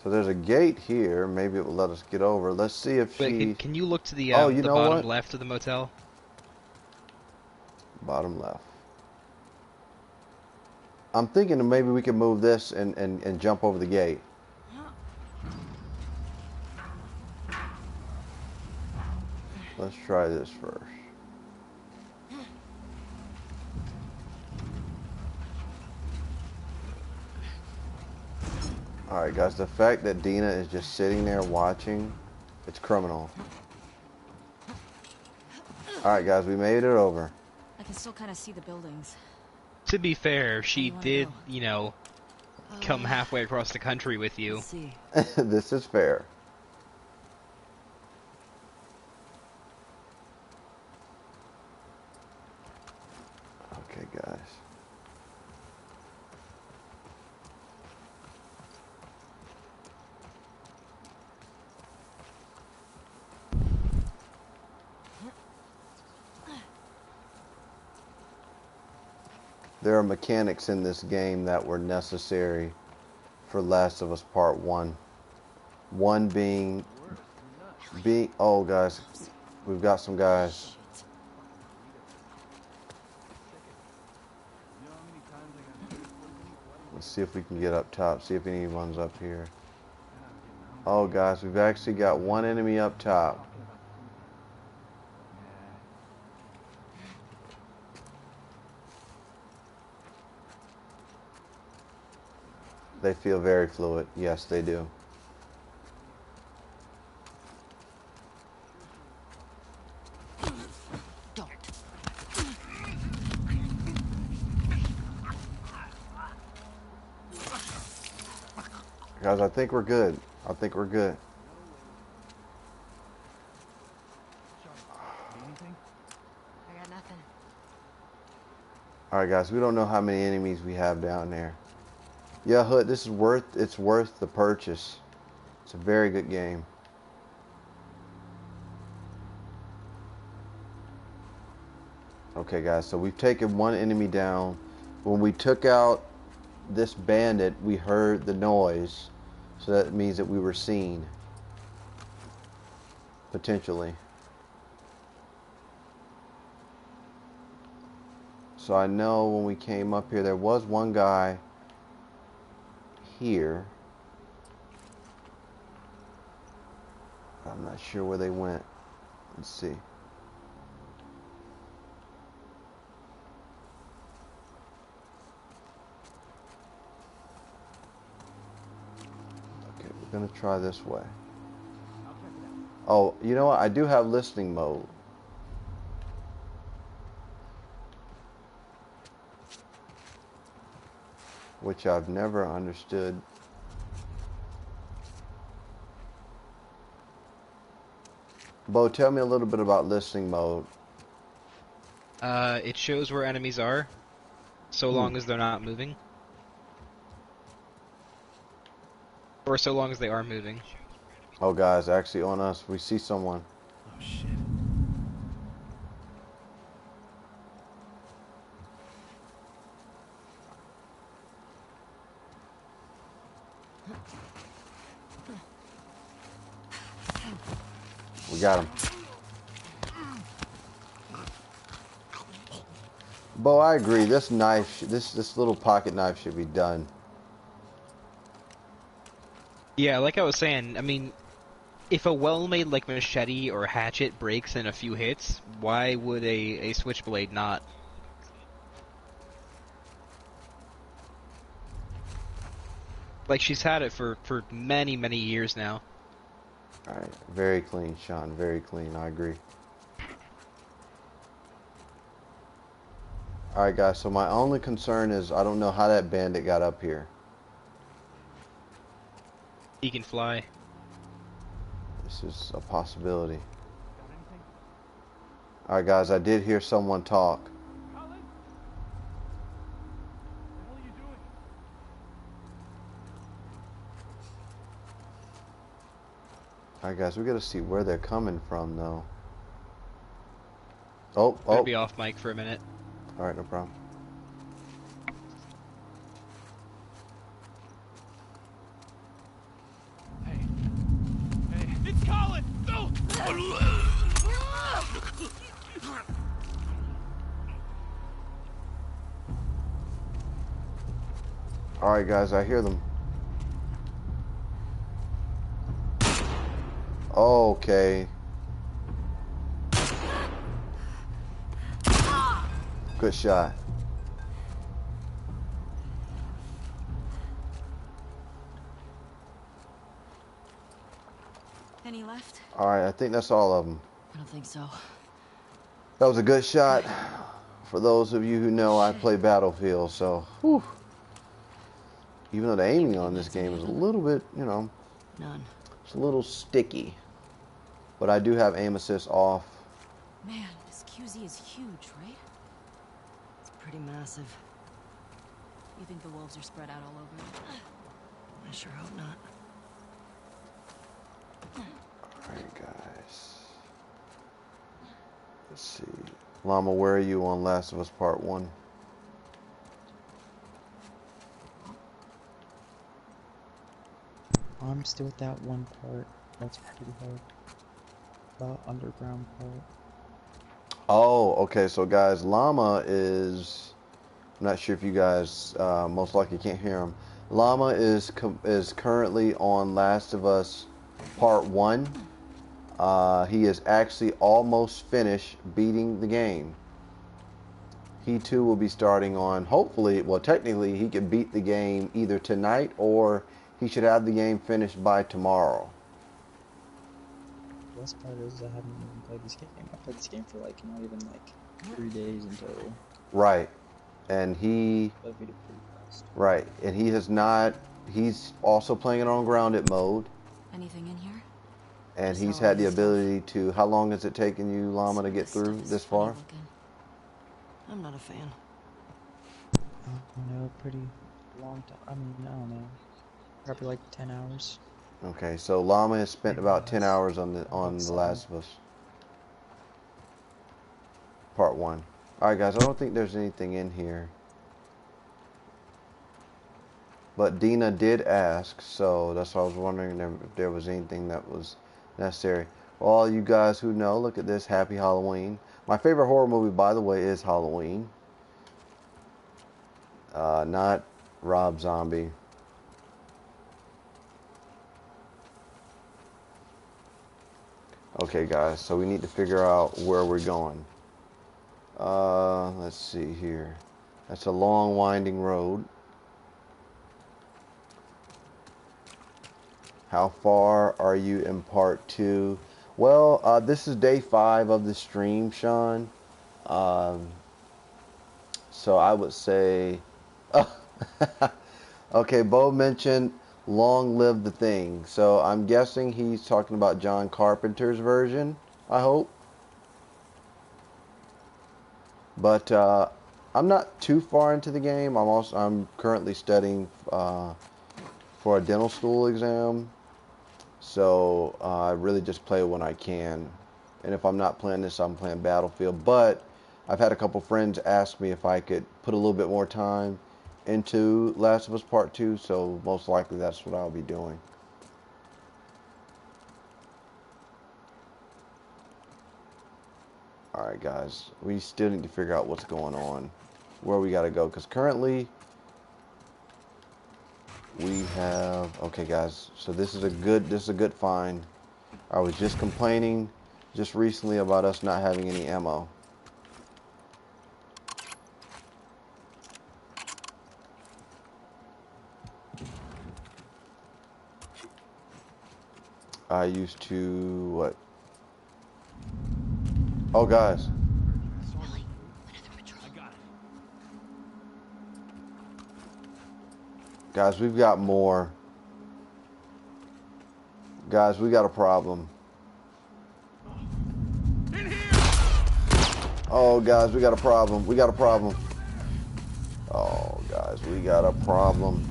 So there's a gate here. Maybe it will let us get over. Let's see if Wait, she... can you look to the, Oh, you the know bottom what? left of the motel? Bottom left. I'm thinking that maybe we can move this and jump over the gate. Let's try this first. Alright guys, the fact that Dina is just sitting there watching, it's criminal. Alright guys, we made it over. I can still kind of see the buildings. To be fair, she wanna did, go? you know, come halfway across the country with you. Let's see. This is fair. Okay guys. There are mechanics in this game that were necessary for Last of Us Part 1. One being Oh, guys, we've got some guys. Shit. Let's see if we can get up top. See if anyone's up here. Oh, guys, we've actually got one enemy up top. They feel very fluid. Yes, they do. Don't. Guys, I think we're good. I think we're good. I got nothing. Alright, guys, we don't know how many enemies we have down there. Yeah, Hood, this is worth the purchase. It's a very good game. Okay, guys, so we've taken one enemy down. When we took out this bandit, we heard the noise. So that means that we were seen. Potentially. So I know when we came up here, there was one guy here. I'm not sure where they went. Let's see. Okay, we're gonna try this way. Oh, you know what? I do have listening mode. Which I've never understood. Bo, tell me a little bit about listening mode. It shows where enemies are, so long as they're not moving. Or so long as they are moving. Oh, guys, actually on us, we see someone. Oh shit. We got him. Bo, I agree. This knife, this little pocket knife should be done. Yeah, like I was saying, I mean, if a well-made like machete or hatchet breaks in a few hits, why would a switchblade not? Like, she's had it for many, many years now. Alright, very clean, Sean. Very clean. I agree. Alright, guys, so my only concern is I don't know how that bandit got up here. He can fly. This is a possibility. Alright, guys, I did hear someone talk. Colin? What the hell are you doing? Alright, guys, we gotta see where they're coming from, though. I'll be off mic for a minute. Alright, no problem. Hey. Hey. It's Colin! No! Alright, guys, I hear them. Okay. Good shot. Any left? Alright, I think that's all of them. I don't think so. That was a good shot. For those of you who know, I play Battlefield, so whew. Even though the aiming on this game is a little bit, you know, None. it's a little sticky. But I do have aim assist off. Man, this QZ is huge, right? It's pretty massive. You think the wolves are spread out all over it? I sure hope not. Alright, guys. Let's see. Llama, where are you on Last of Us Part 1? I'm still at that one part. That's pretty hard. the underground part. Oh, okay. So, guys, Llama is. I'm not sure if you guys most likely can't hear him. Llama is currently on Last of Us Part 1. He is actually almost finished beating the game. He too will be starting on, hopefully, well, technically, he could beat the game either tonight or he should have the game finished by tomorrow. The best part is I haven't even played this game. I played this game for like not even like 3 days in total. Right. And he... But we did pretty fast. Right. And he has not... He's also playing it on grounded mode. Anything in here? And Just he's all had the this ability to... How long has it taken you, Llama, to get through this far? I'm not a fan. I know, pretty long time. I mean, I don't know. Probably like 10 hours. Okay, so Llama has spent Maybe about 10 less. hours on The Last of Us. Part 1. Alright guys, I don't think there's anything in here. But Dina did ask, so that's why I was wondering if there was anything that was necessary. Well, all you guys who know, look at this. Happy Halloween. My favorite horror movie, by the way, is Halloween. Not Rob Zombie. Okay, guys, so we need to figure out where we're going. Let's see here. That's a long, winding road. How far are you in part 2? Well, this is day 5 of the stream, Sean. So I would say... Okay, Bo mentioned Long Live the Thing. So I'm guessing he's talking about John Carpenter's version, I hope. But I'm not too far into the game. I'm currently studying for a dental school exam. So I really just play when I can. And if I'm not playing this, I'm playing Battlefield. But I've had a couple friends ask me if I could put a little bit more time into Last of Us Part 2. So most likely that's what I'll be doing. Alright guys, we still need to figure out what's going on. Where we gotta go. Because currently we have... Okay guys, so this is a good find. I was just complaining just recently about us not having any ammo. I used to... What? Oh guys. Ellie, another patrol. I got it. Guys, we've got more. Guys, we got a problem. In here! Oh, guys, we got a problem. We got a problem. Oh, guys, we got a problem.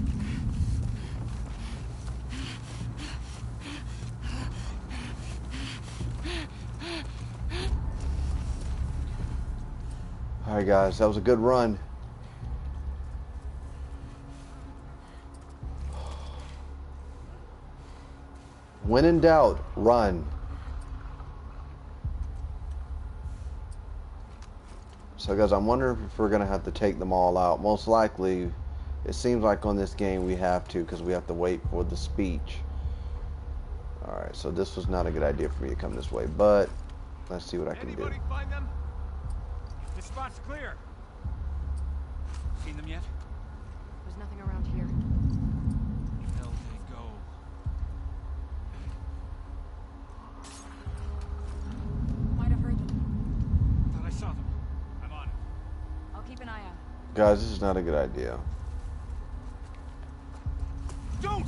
Alright, guys, that was a good run. When in doubt, run. So guys, I'm wondering if we're going to have to take them all out. Most likely, it seems like on this game we have to, because we have to wait for the speech. Alright, so this was not a good idea for me to come this way, but let's see what I can do. Anybody find them? This spot's clear. Seen them yet? There's nothing around here. Hell they go. Might have heard them. Thought I saw them. I'm on it. I'll keep an eye out. Guys, this is not a good idea. Don't!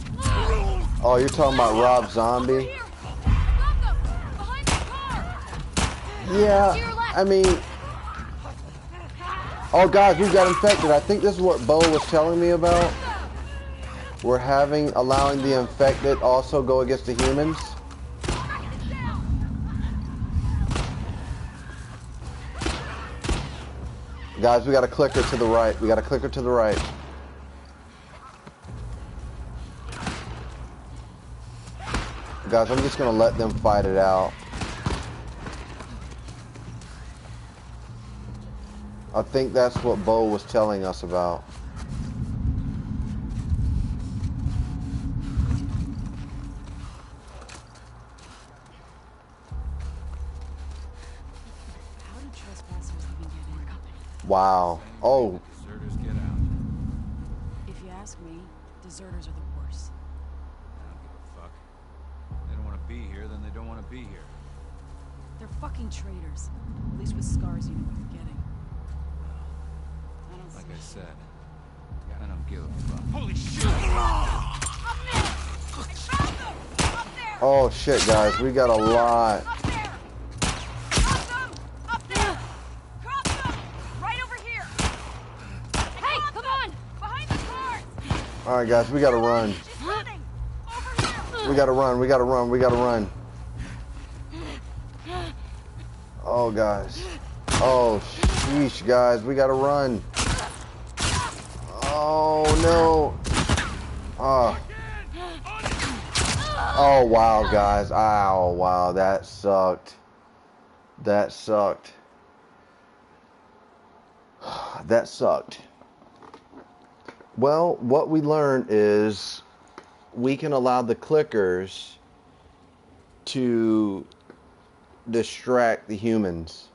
Oh, you're talking about Rob Zombie? Here! I got them! Behind the car! Yeah, To your left. I mean... Oh, guys, we got infected. I think this is what Bo was telling me about. We're allowing the infected also go against the humans. Guys, we got a clicker to the right. We got a clicker to the right. Guys, I'm just going to let them fight it out. I think that's what Bo was telling us about. How do trespassers even get in? Wow. Oh, Deserters get out. If you ask me, deserters are the worst. I don't give a fuck. They don't want to be here, then they don't want to be here. They're fucking traitors. At least with scars, you know what you're getting. I don't Like see I shit. said, I don't give a fuck. Holy shit! Up there! I found them! Up there! oh shit, guys. We got a lot. Up there! Cross them! Up there! Cross them! Right over here! Hey, come on! Behind the cars! All right, guys. We got to run. She's running! Over here! We got to run. We got to run. We got to run. Oh, guys. Oh, sheesh, guys. We got to run. Oh, no. Oh. Oh, wow, guys. Ow, wow. That sucked. That sucked. That sucked. Well, what we learned is we can allow the clickers to distract the humans.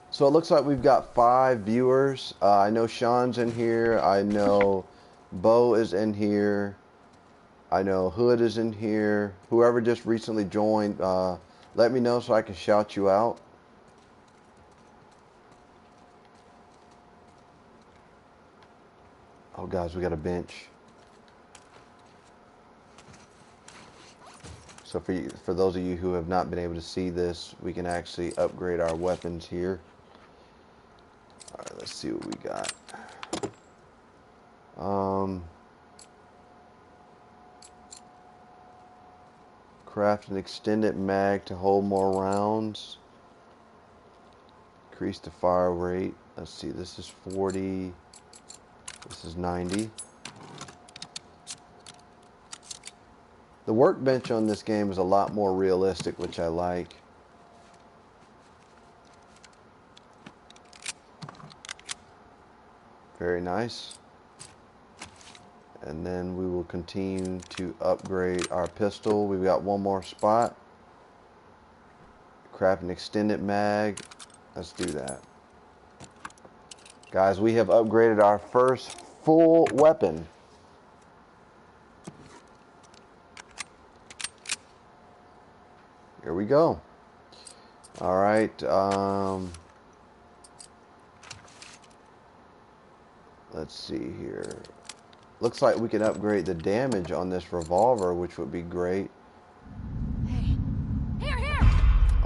So it looks like we've got 5 viewers. I know Sean's in here. I know Bo is in here. I know Hood is in here. Whoever just recently joined, let me know so I can shout you out. Oh, guys, we got a bench. So for those of you who have not been able to see this, we can actually upgrade our weapons here. All right, let's see what we got. Craft an extended mag to hold more rounds. Increase the fire rate. Let's see, this is 40. This is 90. The workbench on this game is a lot more realistic, which I like. Very nice. And then we will continue to upgrade our pistol. We've got one more spot. Craft an extended mag. Let's do that. Guys, we have upgraded our first full weapon. Here we go. All right. Let's see here. Looks like we can upgrade the damage on this revolver, which would be great. Hey! Here, here!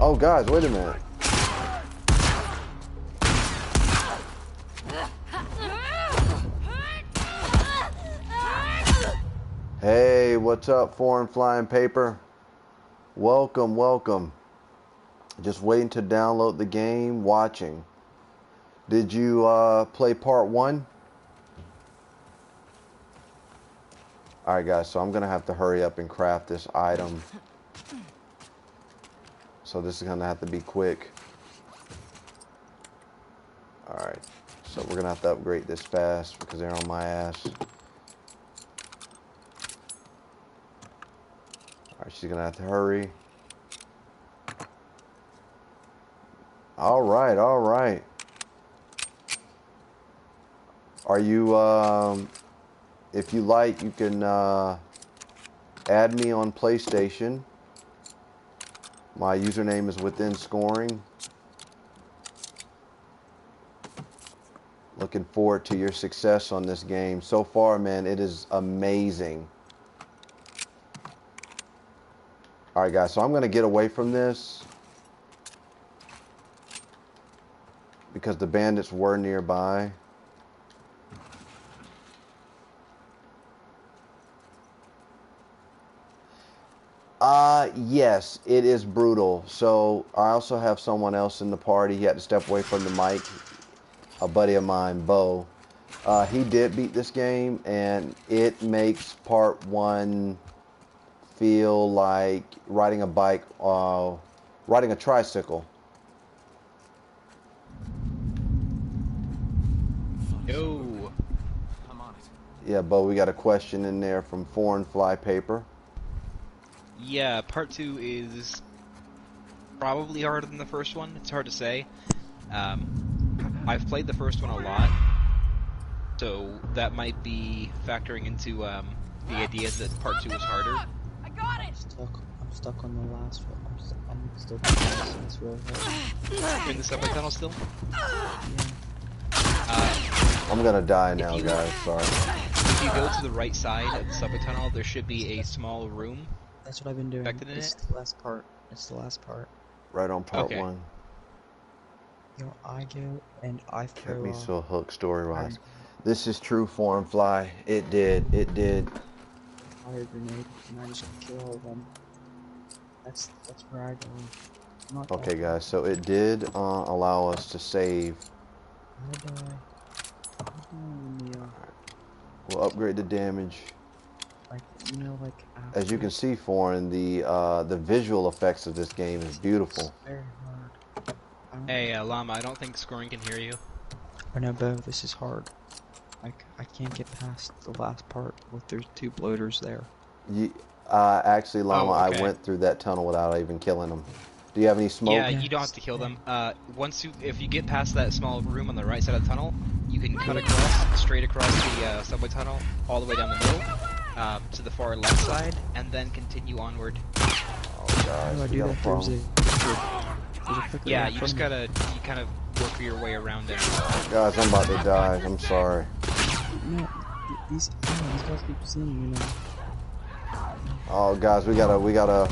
Oh, guys, wait a minute. Hey, what's up, Foreign Flying Paper? Welcome, welcome. Just waiting to download the game, watching. Did you play part 1? Alright guys, so I'm going to have to hurry up and craft this item. So this is going to have to be quick. Alright, so we're going to have to upgrade this fast because they're on my ass. Alright, she's going to have to hurry. Alright, alright. Are you, if you like, you can add me on PlayStation. My username is withinscoring. Looking forward to your success on this game. So far, man, it is amazing. Alright, guys, so I'm going to get away from this because the bandits were nearby. Yes, it is brutal. So I also have someone else in the party. He had to step away from the mic. A buddy of mine, Bo. He did beat this game, and it makes part 1 feel like riding a bike riding a tricycle. Yo. I'm on it. Yeah, Bo, we got a question in there from Foreign Fly Paper. Yeah, part 2 is probably harder than the first one. It's hard to say. I've played the first one a lot, so that might be factoring into the idea that part 2 is harder. I got it. I'm stuck on the last one. I'm still doing this. It's really hard. You're in the subway tunnel still? I'm gonna die now, you- guys. Sorry. If you go to the right side of the subway tunnel, there should be a small room. That's what I've been doing. Affected in It's it? the last part. It's the last part. Right on part Okay. 1. You know, I go and I throw. Kept me so hooked story-wise. fire This is true, Foreign Fly. It did. It did. grenade, and I just kill all of them. That's where I go. I'm not Okay, guys. So it did allow us to save. I die. We'll upgrade the damage. Like, you know, like As you can see, Foreign, the visual effects of this game is beautiful. It's very hard. I don't- Hey, Llama, I don't think Scoring can hear you. I know, Bo, this is hard. Like, I can't get past the last part with there's 2 bloaters there. Actually, Llama, Oh, okay. I went through that tunnel without even killing them. Do you have any smoke? Yeah, Yeah. you don't have to kill them. If you get past that small room on the right side of the tunnel, you can cut across, straight across the subway tunnel, all the way down the middle, to the far left side, and then continue onward. Oh, How guys, do I we do got a that? There's problem. a clicker Yeah, right you in just front of you kind of work your way around it. Guys, I'm about to die. I'm sorry. me. No, these guys keep seeing me now. Oh, guys, we gotta.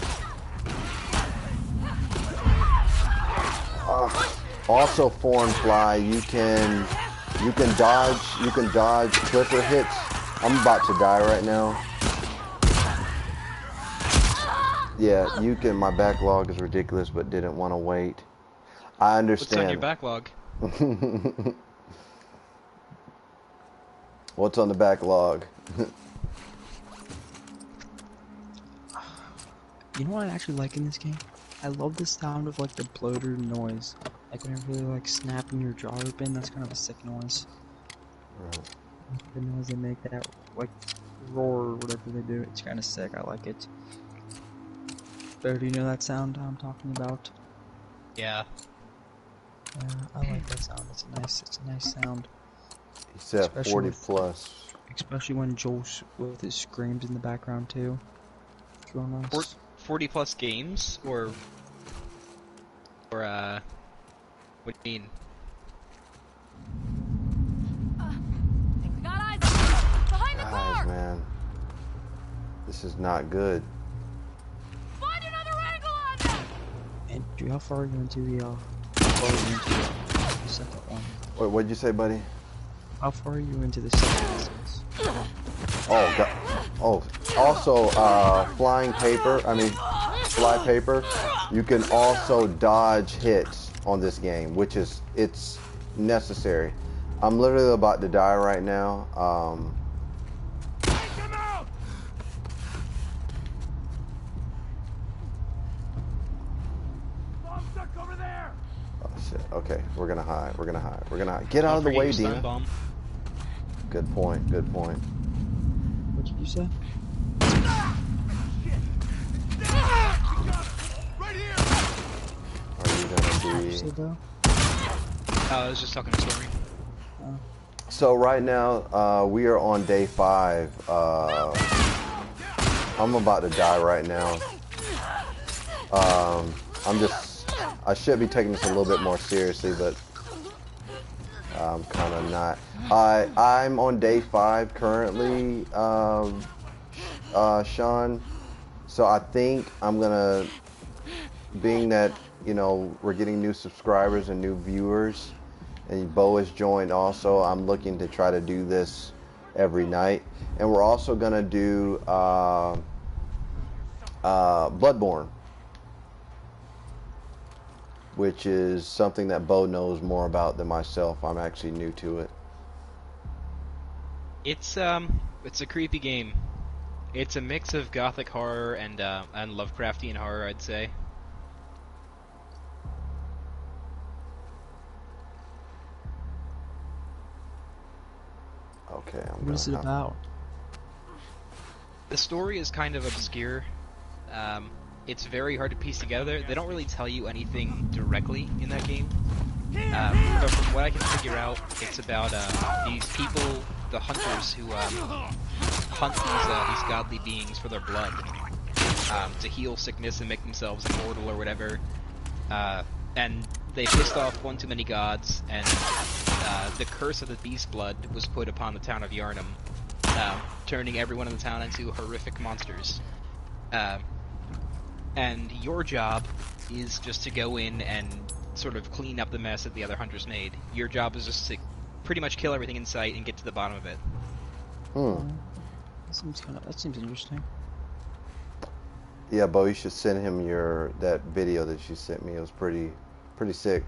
Also, Foreign Fly, you can dodge clicker hits. I'm about to die right now. Yeah, you can. My backlog is ridiculous, but didn't want to wait. I What's understand. on your backlog? What's on the backlog? You know what I actually like in this game? I love the sound of like the bloater noise. Like whenever they're like snapping your jaw open, that's kind of a sick noise. Right. The noise they make, that like roar or whatever they do, it's kind of sick. I like it. So do you know that sound I'm talking about? Yeah. Yeah, I like that sound. It's a nice sound. He said Especially 40 with- plus. Especially when Joel's with his screams in the background too. It's real nice. 40 plus games, or what do you mean? Think we got eyes behind the Guys, car. man, this is not good. Find another angle on them. Andrew, how far are you into the second one? Wait, what'd you say, buddy? How far are you into the second instance? Oh, God. Oh, also, flying paper. I mean, fly paper. You can also dodge hits on this game, which is it's necessary. I'm literally about to die right now. Take him out! Bomb stuck over there! Oh shit. Okay, we're gonna hide. We're gonna hide. We're gonna hide. Get out of the Don't way, forget your stun Dina. bomb. Good point. Good point. What did you say? Right here! Are you gonna What did you be? say, Bo? I was just talking to Stormy. So right now, we are on day 5. I'm about to die right now. I should be taking this a little bit more seriously, but I'm kind of not. I'm on day 5 currently, Sean. So I think I'm gonna, being that, you know, we're getting new subscribers and new viewers, and Bo has joined also, I'm looking to try to do this every night. And we're also gonna do Bloodborne, which is something that Bo knows more about than myself. I'm actually new to it. It's a creepy game. It's a mix of gothic horror and Lovecraftian horror, I'd say. What is it about? The story is kind of obscure. It's very hard to piece together. They don't really tell you anything directly in that game. But from what I can figure out, it's about these people, the hunters, who hunt these godly beings for their blood to heal sickness and make themselves immortal or whatever. And they pissed off one too many gods, and the curse of the beast blood was put upon the town of Yarnum, turning everyone in the town into horrific monsters. And your job is just to go in and sort of clean up the mess that the other hunters made. Your job is just to pretty much kill everything in sight and get to the bottom of it. That seems interesting. Yeah, Bo, you should send him that video that you sent me. It was pretty sick.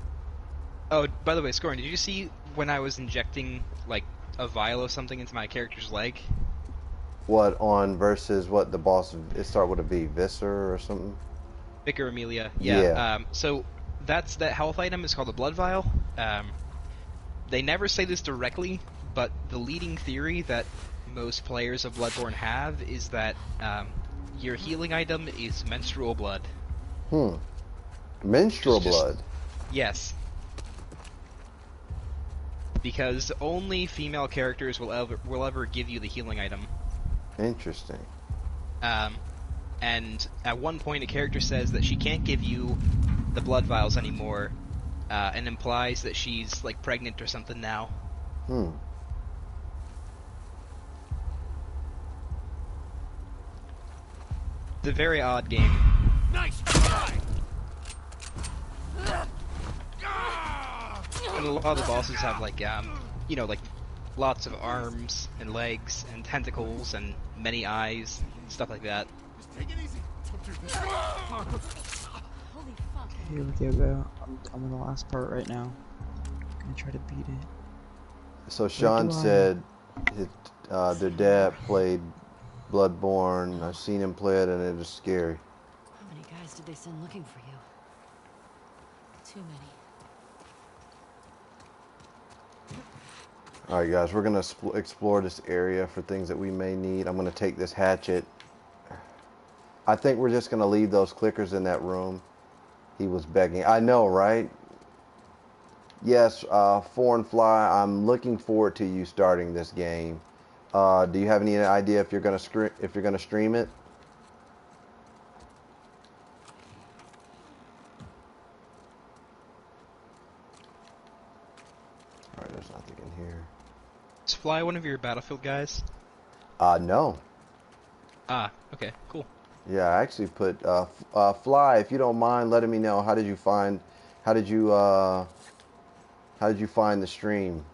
Oh, by the way, Scoring, did you see when I was injecting, like, a vial of something into my character's leg? What on versus what the boss? It start with a V, Visser or something. Vicar Amelia. Yeah. So that health item is called a blood vial. They never say this directly, but the leading theory that most players of Bloodborne have is that your healing item is menstrual blood. Menstrual blood. Yes. Because only female characters will ever give you the healing item. Interesting. And at one point a character says that she can't give you the blood vials anymore, and implies that she's, like, pregnant or something now. It's a very odd game. Nice try! And a lot of the bosses have, like, like, lots of arms and legs and tentacles and many eyes, stuff like that. Just take it easy. Don't do that. Holy fuck. Here we go. I'm in the last part right now. I'm gonna try to beat it. So Sean said their dad played Bloodborne. I've seen him play it, and it is scary. How many guys did they send looking for you? Too many. All right, guys, we're gonna explore this area for things that we may need. I'm gonna take this hatchet. I think we're just gonna leave those clickers in that room. He was begging. I know, right? Yes, Foreign Fly. I'm looking forward to you starting this game. Do you have any idea if you're gonna stream it? All right, there's nothing in here. Is Fly one of your Battlefield guys? No. Ah, okay, cool. Yeah, I actually put Fly. If you don't mind letting me know, how did you find the stream?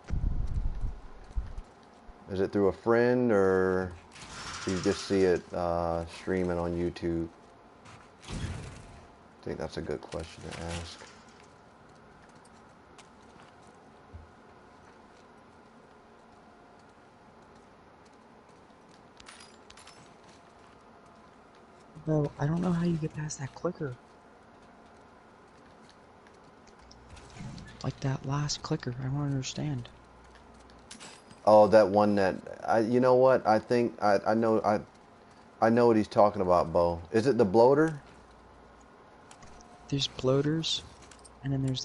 Is it through a friend, or do you just see it streaming on YouTube? I think that's a good question to ask. Bro, I don't know how you get past that clicker. Like that last clicker, I don't understand. Oh, that one that you know what? I think I know what he's talking about, Bo. Is it the bloater? There's bloaters, and then there's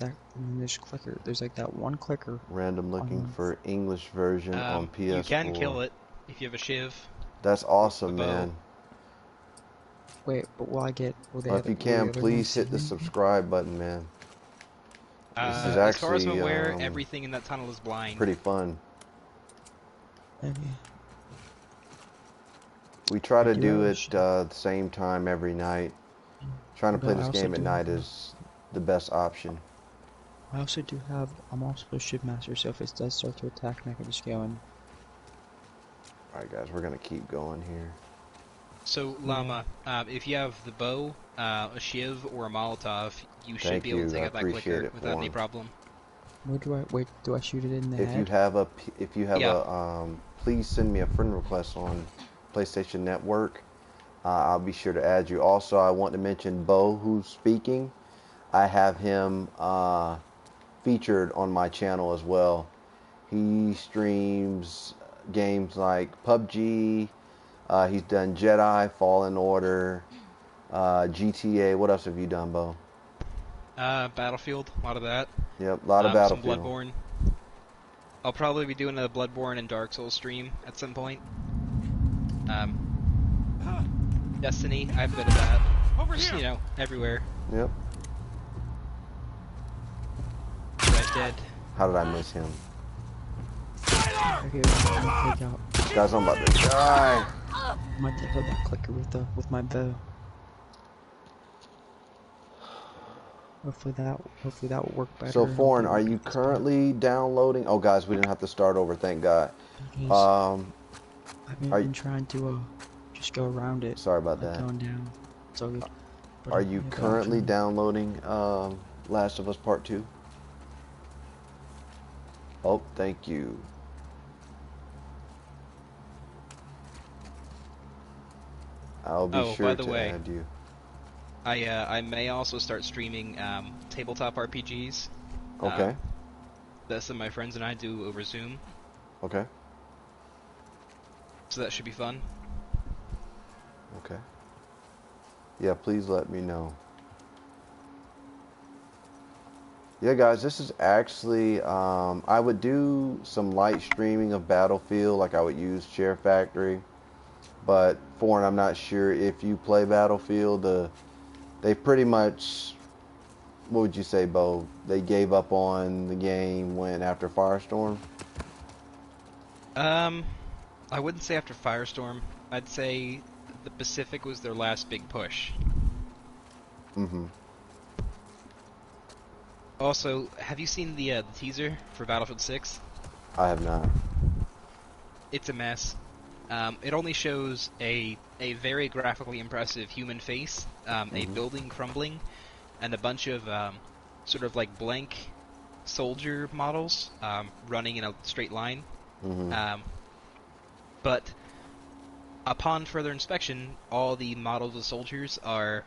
clicker. There's like that one clicker. Random looking for English version on PS4. You can kill it if you have a shiv. That's awesome, man. Wait, but will I get? If you can, please hit the subscribe button, man. This is as far as I'm actually aware, everything in that tunnel is blind. pretty fun. Maybe. We try to do it the same time every night. Trying to play But I this also game at do- night is the best option. I also do have. I'm also a ship master, so if it does start to attack me, I can just go and. Alright, guys, we're gonna keep going here. So, Llama, if you have the bow, a shiv, or a Molotov, you should Thank be able you, to take I out that appreciate clicker it, without any Fawn. problem. Where do I wait? Do I shoot it in the If head? you have Yeah. a please send me a friend request on PlayStation Network. I'll be sure to add you. Also, I want to mention Bo, who's speaking. I have him featured on my channel as well. He streams games like PUBG. He's done Jedi, Fallen Order, GTA. What else have you done, Bo? Battlefield, a lot of that. Yep, a lot of Some Battlefield. Bloodborne. I'll probably be doing a Bloodborne and Dark Souls stream at some point. Destiny, I have a bit of that. Over Just, here. you know, everywhere. Yep. Red Dead. How did I miss him? Okay, I'm gonna take out. Guys, I'm about to die. I might take out that clicker with my bow. Hopefully that will work better. So, Foreign, are you currently downloading? Oh, guys, we didn't have to start over. Thank God. I've been, are- been trying to just go around it. Sorry about like that. Going down. It's all good. But, Are you yeah, but I'm currently trying- downloading Last of Us Part 2? Oh, thank you. I'll be Oh, sure by the to way, add you. I may also start streaming tabletop RPGs. Okay. That some of my friends and I do over Zoom, Okay. so that should be fun. Okay. Yeah, please let me know. Yeah, guys, this is actually, I would do some light streaming of Battlefield, like I would use Share Factory. But, Foreign, I'm not sure if you play Battlefield. They pretty much, what would you say, Bo? They gave up on the game when after Firestorm? I wouldn't say after Firestorm. I'd say the Pacific was their last big push. Mm-hmm. Also, have you seen the teaser for Battlefield 6? I have not. It's a mess. It only shows a very graphically impressive human face, a building crumbling, and a bunch of sort of like blank soldier models running in a straight line. Mm-hmm. But upon further inspection, all the models of soldiers are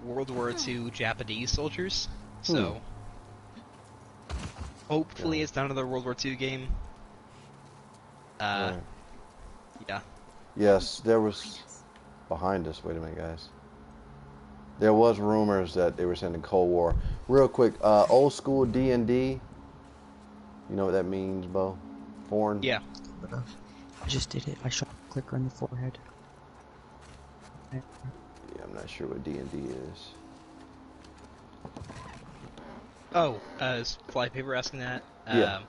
World War II Japanese soldiers. So hopefully it's not another World War II game. Right. Yeah. Yes, there was behind us. Wait a minute, guys. There was rumors that they were sending Cold War. Real quick, old school D&D. You know what that means, Bo? Foreign? Yeah. I just did it. I shot a clicker in the forehead. Yeah, I'm not sure what D&D is. Oh, is Flypaper asking that? Yeah.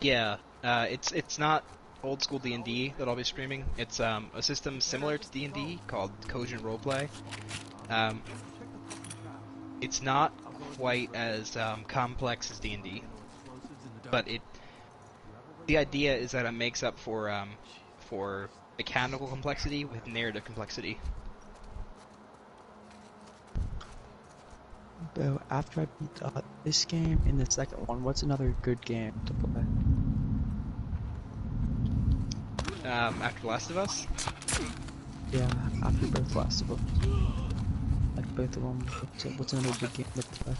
Yeah. It's not old school D&D that I'll be streaming. It's a system similar to D&D called Cogent Roleplay. It's not quite as complex as D&D, but the idea is that it makes up for mechanical complexity with narrative complexity. So after I beat this game and the second one, what's another good game to play? After Last of Us? Yeah, after both Last of Us. Like both of them. What's another good game to play?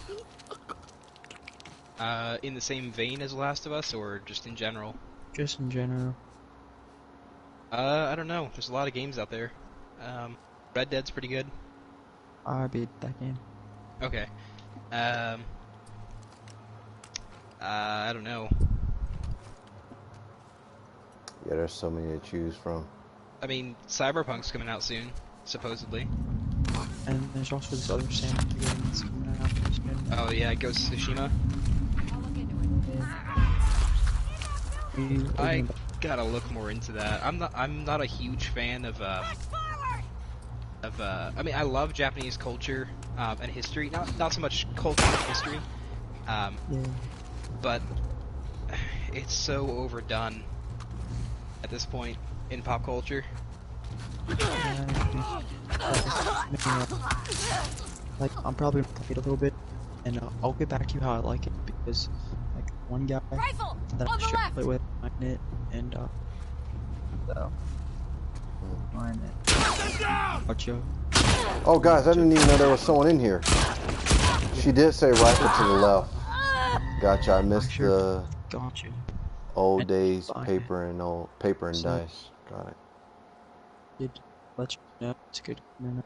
In the same vein as Last of Us, or just in general? Just in general. I don't know. There's a lot of games out there. Red Dead's pretty good. I beat that game. Okay. I don't know. Yeah, there's so many to choose from. I mean, Cyberpunk's coming out soon, supposedly. And there's also this other Samus game that's coming out. Oh yeah, Ghost of Tsushima. I gotta look more into that. I'm not a huge fan of I mean, I love Japanese culture and history. Not so much culture and history. Yeah. But it's so overdone at this point in pop culture. Like, I'm probably gonna play it a little bit, and I'll get back to you how I like it, because, like, one guy Rifle! that I On the should left! play with on it, and, so, on it. Gotcha. Oh, guys, I didn't even know there was someone in here. She did say rifle to the left. Gotcha, I missed the... Gotcha. Old And days, fine. paper and So- dice. Got it. Did let you know it's good. No,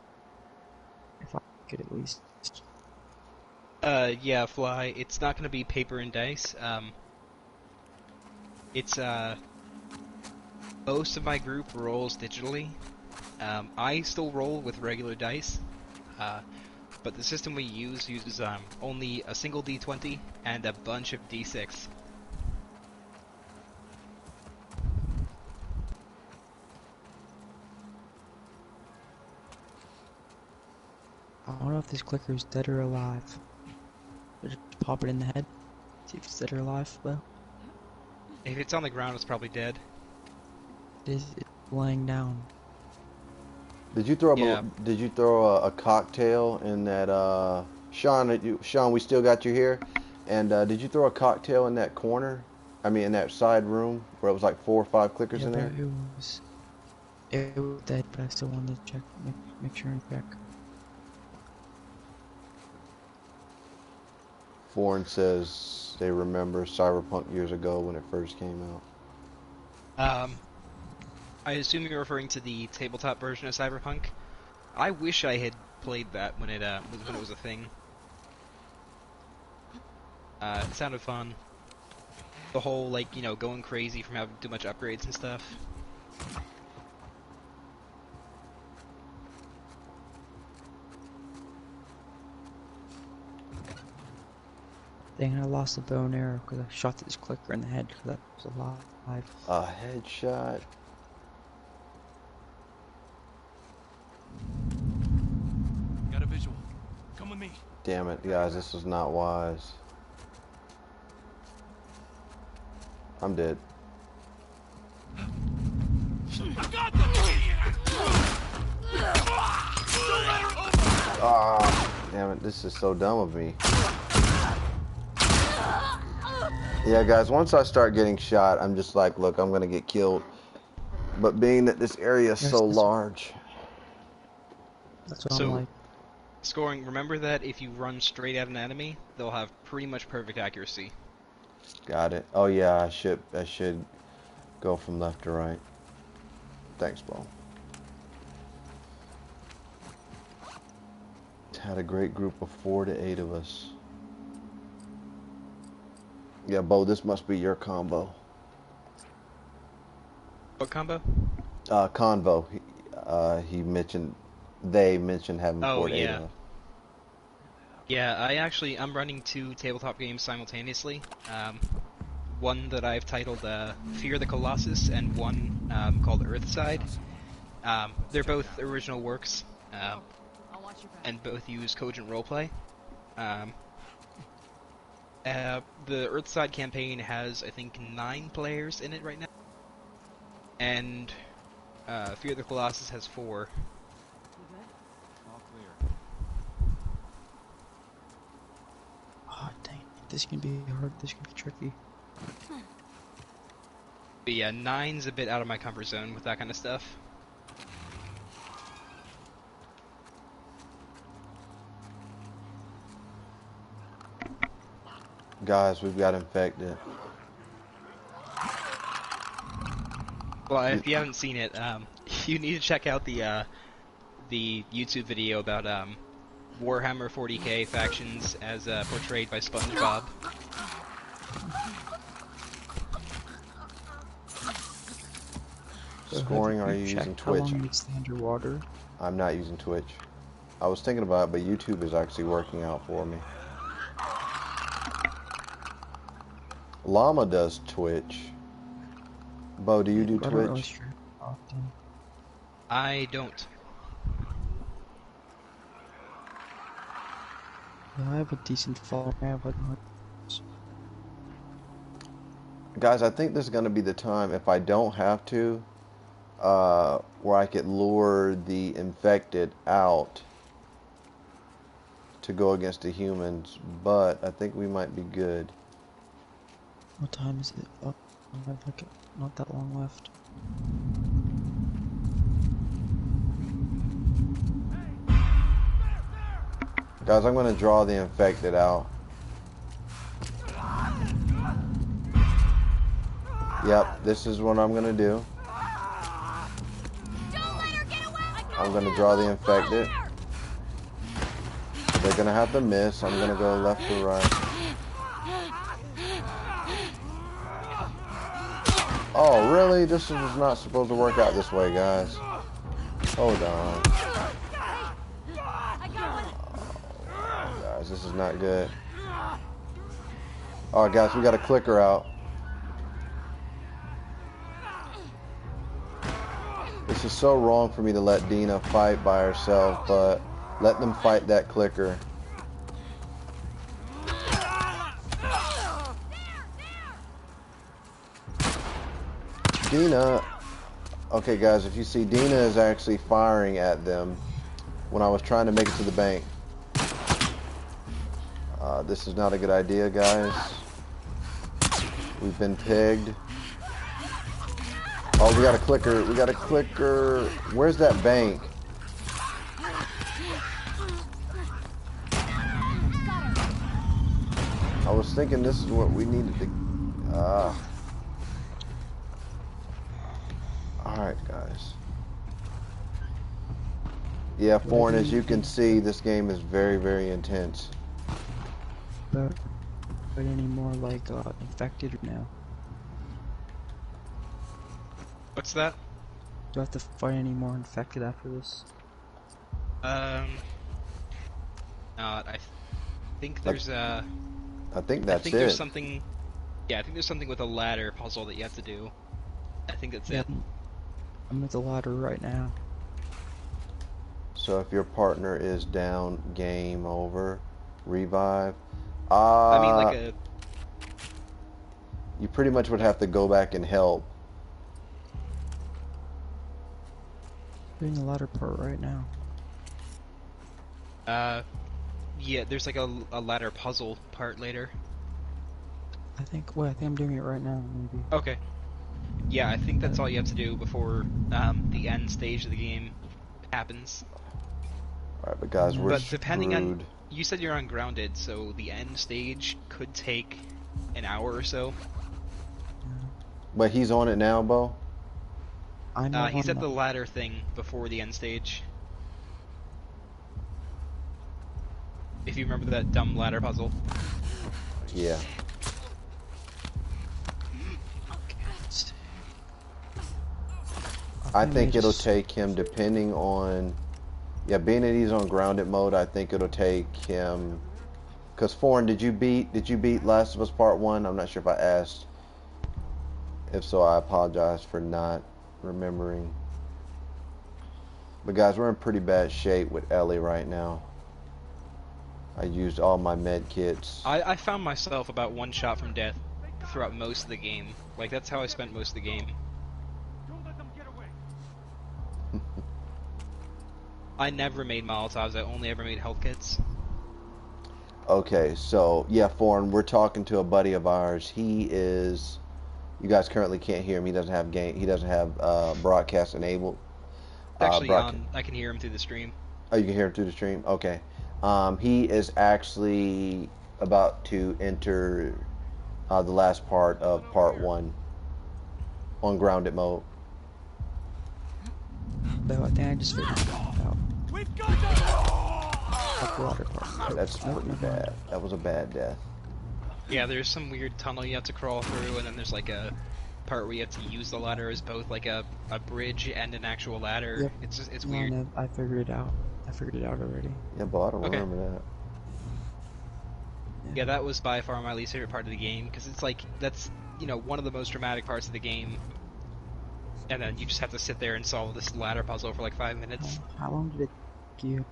if I could at least. Yeah, Fly. It's not gonna be paper and dice. It's most of my group rolls digitally. I still roll with regular dice. But the system we use uses only a single D20 and a bunch of D6. I don't know if this clicker is dead or alive. Just pop it in the head. See if it's dead or alive. Well, If it's on the ground, it's probably dead. it's laying down. Did you throw Yeah. Did you throw a cocktail in that? Sean, we still got you here. And did you throw a cocktail in that corner? I mean, in that side room where it was like 4 or 5 clickers Yeah, in there. but it was dead, but I still wanted to check, make sure and check. Foreign says they remember Cyberpunk years ago when it first came out. I assume you're referring to the tabletop version of Cyberpunk. I wish I had played that when it was a thing. It sounded fun. The whole, like, going crazy from having too much upgrades and stuff. Dang, I lost the bow and arrow because I shot this clicker in the head because that was alive. A headshot. Got a visual. Come with me. Damn it, guys, this was not wise. I'm dead. I got them! Ah, damn it, this is so dumb of me. Yeah, guys, once I start getting shot, I'm just like, look, I'm gonna get killed. But being that this area is Yes, so this- large. That's what So- I'm like. Scoring, remember that if you run straight at an enemy, they'll have pretty much perfect accuracy. Got it. Oh yeah, I should go from left to right. Thanks, Bo. Had a great group of 4 to 8 of us. Yeah, Bo, this must be your combo. What combo? Convo. They mentioned having Oh, 4 to 8 yeah. of us. Yeah, I'm running 2 tabletop games simultaneously. One that I've titled Fear the Colossus, and one called Earthside. They're both original works, I'll watch your back. and both use cogent roleplay. The Earthside campaign has, I think, 9 players in it right now, and Fear the Colossus has 4. You good? All clear. Oh, dang. This can be hard. This can be tricky. But yeah, 9's a bit out of my comfort zone with that kind of stuff. Guys, we've got infected. Well, if you haven't seen it, you need to check out the YouTube video about Warhammer 40k factions as portrayed by SpongeBob. So Scoring, have are you checked using how long Twitch? you stay underwater? I'm not using Twitch. I was thinking about it, but YouTube is actually working out for me. Llama does Twitch. Bo, do you do I don't really Twitch? stream often. I don't. Yeah, I have a decent following. I have like Guys, I think this is going to be the time, if I don't have to, where I could lure the infected out to go against the humans, but I think we might be good. what time is it? Oh, I have like not that long left. Guys, I'm going to draw the infected out. Yep, this is what I'm gonna do. Don't let her get away! I'm gonna draw the infected. They're gonna have to miss. I'm gonna go left to right. Oh, really? This was not supposed to work out this way, guys. Hold on. Oh, guys, this is not good. All right, guys, we got a clicker out. This is so wrong for me to let Dina fight by herself, but let them fight that clicker. Dina, okay guys, if you see, Dina is actually firing at them when I was trying to make it to the bank. This is not a good idea, guys. We've been pegged. Oh, we got a clicker. We got a clicker. Where's that bank? I was thinking this is what we needed to... Alright, guys. Yeah, Foreign, as you can see, this game is very, very intense. But any more like infected now? What's that? Do I have to fight any more infected after this? I think there's I think that's I think it. there's something. Yeah, I think there's something with a ladder puzzle that you have to do. I think that's it. I'm at the ladder right now. So if your partner is down, game over. Revive. I mean, like a. You pretty much would have to go back and help. Doing the ladder part right now. Yeah, there's like a ladder puzzle part later. I think I'm doing it right now, maybe. Okay. Yeah, I think that's all you have to do before the end stage of the game happens. Alright, but guys, we're But depending on, screwed. you said you're ungrounded, so the end stage could take an hour or so. But he's on it now, Bo? I know. He's at the ladder thing before the end stage. If you remember that dumb ladder puzzle. Yeah. I think it'll take him, depending on... Yeah, being that he's on grounded mode, I think it'll take him... Because Foreign, did you beat Last of Us Part 1? I'm not sure if I asked. If so, I apologize for not remembering. But guys, we're in pretty bad shape with Ellie right now. I used all my med kits. I found myself about one shot from death throughout most of the game. Like, that's how I spent most of the game. Don't let them get away. I never made Molotovs, I only ever made health kits. Okay, so, yeah, Foreign, we're talking to a buddy of ours. He is... You guys currently can't hear him. He doesn't have broadcast enabled. Actually, I can hear him through the stream. Oh, you can hear him through the stream? Okay. He is actually about to enter the last part of Part 1 on grounded mode. No, I think I just figured it out. We've got them! Up the ladder part. That's pretty bad. That was a bad death. Yeah, there's some weird tunnel you have to crawl through, and then there's like a part where you have to use the ladder as both like a bridge and an actual ladder. Yep. It's No, weird. no, I figured it out. I figured it out already. Yeah, but I don't Okay. remember that. Yeah, that was by far my least favorite part of the game, because it's like, that's, you know, one of the most dramatic parts of the game. And then you just have to sit there and solve this ladder puzzle for like 5 minutes. How long did it take you?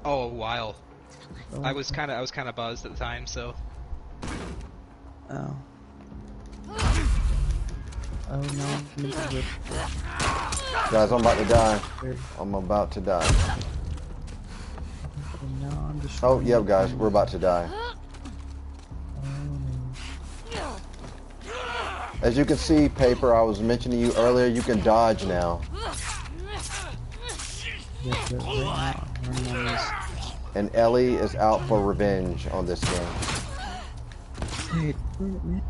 Oh, a while. Oh, I was kind of buzzed at the time, so. Oh. Oh no, I'm into it. Guys, I'm about to die. There. I'm about to die. Oh no, I'm just... Oh, yeah, guys, we're about to die. Oh no. As you can see, Paper, I was mentioning to you earlier, you can dodge now. Yeah, but right now, I'm running on this. And Ellie is out for revenge on this game. Hey, wait a minute.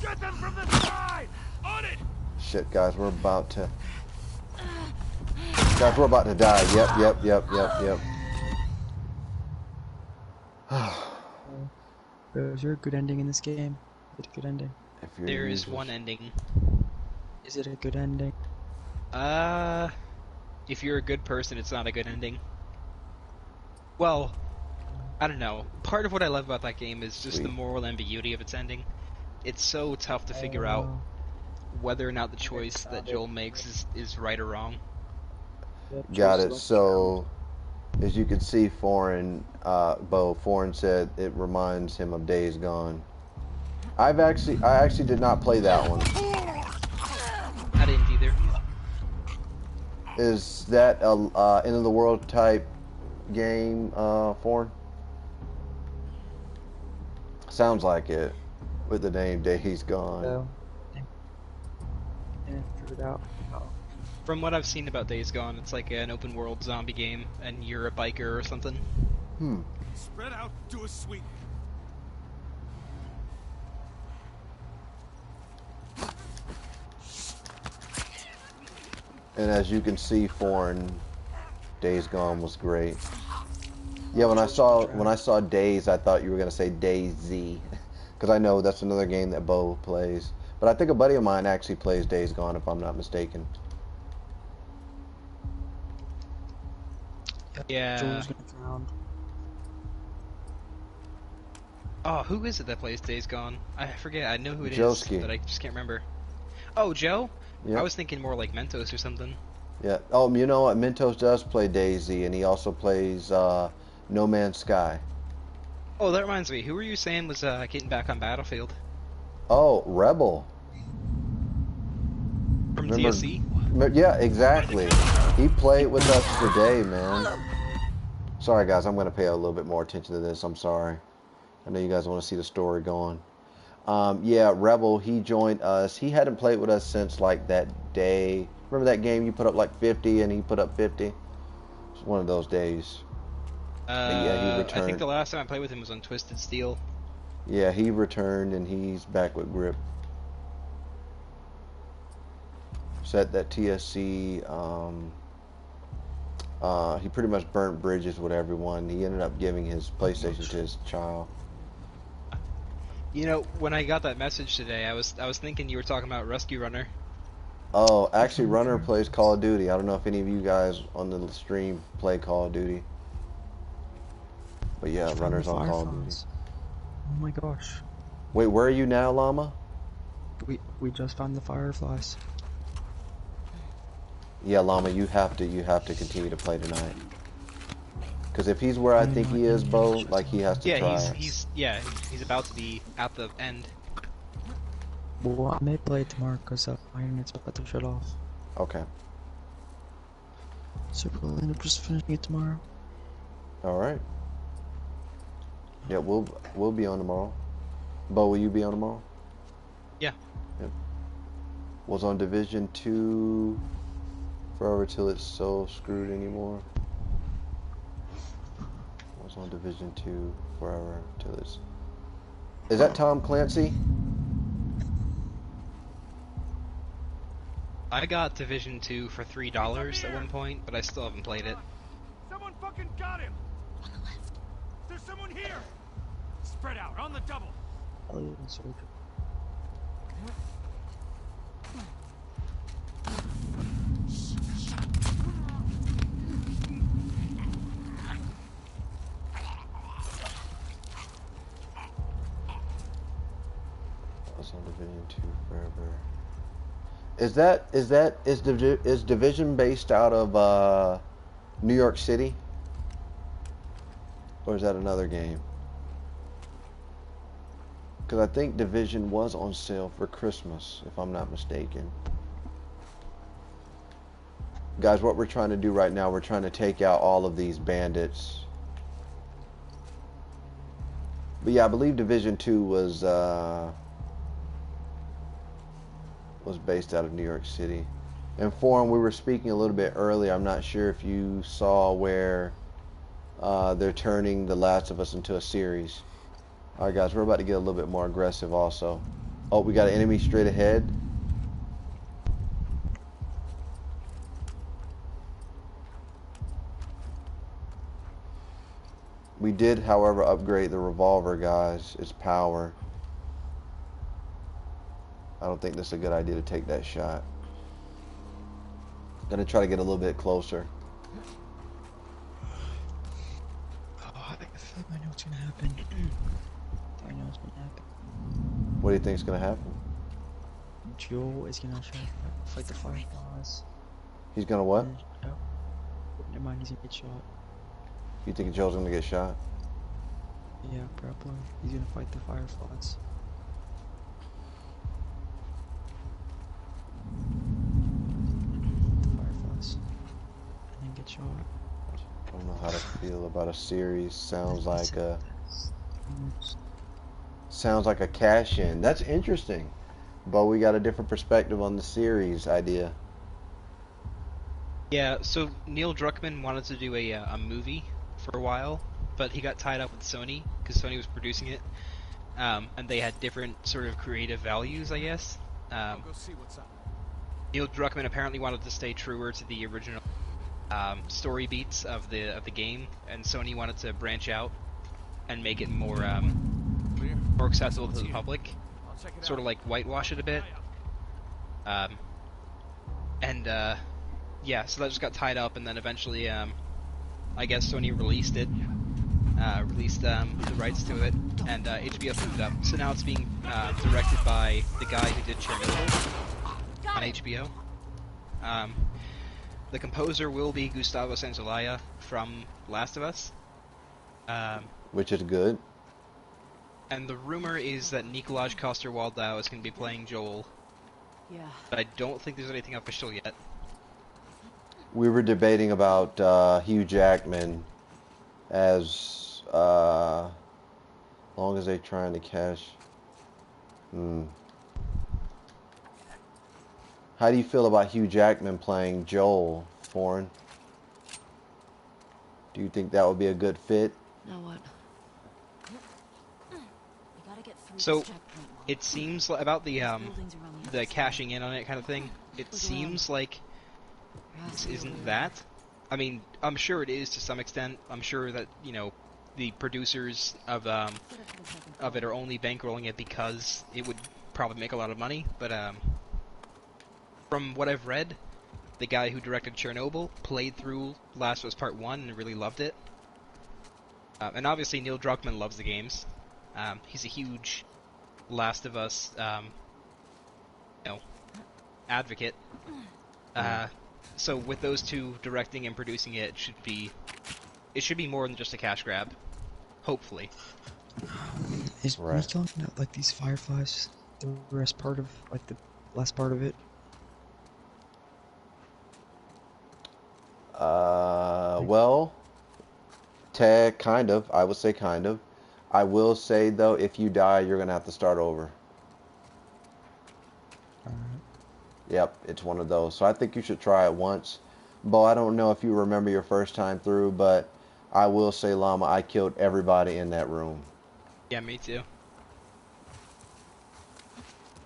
Get them from the side! On it! shit, guys, we're about to... Guys, we're about to die. Yep. Is there a good ending in this game? Is it a good ending? If you're There is users. one ending. Is it a good ending? If you're a good person, it's not a good ending. Well, I don't know. Part of what I love about that game is just the moral ambiguity of its ending. It's so tough to figure out whether or not the choice that Joel makes is right or wrong. Got it. So, as you can see, Foreign said it reminds him of Days Gone. I actually did not play that one. I didn't either. Is that a end of the world type game, Foreign? Sounds like it, with the name Days Gone. No. I figured it out. From what I've seen about Days Gone, it's like an open world zombie game, and you're a biker or something. Spread out, do a sweep. And as you can see, Foreign, Days Gone was great. Yeah, when I saw Days, I thought you were gonna say DayZ, because I know that's another game that Bo plays. But I think a buddy of mine actually plays Days Gone, if I'm not mistaken. Yeah. Joel's gonna drown. Oh, who is it that plays Days Gone? I forget. I know who it Joski. is, but I just can't remember. Oh, Joe? Yeah. I was thinking more like Mentos or something. Yeah. Oh, you know what? Mentos does play DayZ, and he also plays No Man's Sky. Oh, that reminds me. Who were you saying was getting back on Battlefield? Oh, Rebel. From Remember- DSC? Yeah, exactly. He played with us today, man. Sorry, guys. I'm going to pay a little bit more attention to this. I'm sorry. I know you guys want to see the story going. Yeah, Rebel, he joined us. He hadn't played with us since, like, that day. Remember that game you put up, like, 50 and he put up 50? It's one of those days. Yeah, he returned. I think the last time I played with him was on Twisted Steel. Yeah, he returned and he's back with Grip. Set that TSC, he pretty much burnt bridges with everyone. He ended up giving his PlayStation to his child. You know, when I got that message today, I was thinking you were talking about Rescue Runner. Oh, actually, Runner plays Call of Duty. I don't know if any of you guys on the stream play Call of Duty. But yeah, Runner's on Call of Duty. Oh my gosh. Wait, where are you now, Llama? We just found the fireflies. Yeah, Llama, you have to continue to play tonight. Because if he's where I think he is, Bo, like he has to try. Yeah, he's about to be at the end. Well, I may play it tomorrow because my internet's about to shut off. Okay. So we'll end up just finishing it tomorrow. All right. Yeah, we'll be on tomorrow. Bo, will you be on tomorrow? Yeah. Yep. Was on Division 2 forever till it's so screwed anymore. Was on Division 2 forever till it's... Is that Tom Clancy? I got Division 2 for $3 at one point, but I still haven't played it. Someone fucking got him! On the left. There's someone here! Spread out, on the double! Alien soldier. Was on Division 2 forever. Is Division based out of New York City? Or is that another game? Because I think Division was on sale for Christmas, if I'm not mistaken. Guys, what we're trying to do right now, we're trying to take out all of these bandits. But yeah, I believe Division 2 was based out of New York City. And Forum, we were speaking a little bit earlier. I'm not sure if you saw where they're turning The Last of Us into a series. Alright guys, we're about to get a little bit more aggressive also. Oh, we got an enemy straight ahead. We did, however, upgrade the revolver, guys. Its power. I don't think this is a good idea to take that shot. Gonna try to get a little bit closer. Oh, I feel like I know what's gonna happen. I know what's gonna happen. What do you think is gonna happen? Joel is gonna try to fight the fireflies. He's gonna what? Oh, never mind, he's gonna get shot. You think Joe's gonna get shot? Yeah, probably. He's gonna fight the fireflies. The fireflies. And then get shot. I don't know how to feel about a series. Sounds like a cash-in. That's interesting. But we got a different perspective on the series idea. Yeah, so Neil Druckmann wanted to do a movie for a while, but he got tied up with Sony because Sony was producing it, and they had different sort of creative values, I guess. I'll go see what's up. Neil Druckmann apparently wanted to stay truer to the original story beats of the game, and Sony wanted to branch out and make it more Clear. more accessible to the public, I'll check it sort of out. like whitewash it a bit. Yeah, so that just got tied up, and then eventually, I guess Sony released it, the rights to it, and HBO picked it up. So now it's being directed by the guy who did Chernobyl on HBO. The composer will be Gustavo Santaolalla from Last of Us. Which is good. And the rumor is that Nikolaj Coster-Waldau is going to be playing Joel, Yeah. but I don't think there's anything official yet. We were debating about Hugh Jackman as long as they're trying to cash. How do you feel about Hugh Jackman playing Joel, Foreign? Do you think that would be a good fit? Now what? We gotta get through So, this checkpoint wall. it seems about the Buildings around the the other side. cashing in on it kind of thing. It seems like There has this to be a isn't way. that. I mean, I'm sure it is to some extent. I'm sure that, you know, the producers of Get up to the second floor. it are only bankrolling it because it would probably make a lot of money. But from what I've read, the guy who directed Chernobyl played through Last of Us Part 1 and really loved it. And obviously Neil Druckmann loves the games. He's a huge Last of Us advocate. So with those two directing and producing it, it should be more than just a cash grab. Hopefully. Is Right. you talking about like these fireflies? The rest part of like the last part of it? Well, kind of. I would say kind of. I will say though, if you die, you're gonna have to start over. Alright. Yep, it's one of those. So I think you should try it once. Bo, I don't know if you remember your first time through, but I will say, Llama, I killed everybody in that room. Yeah, me too.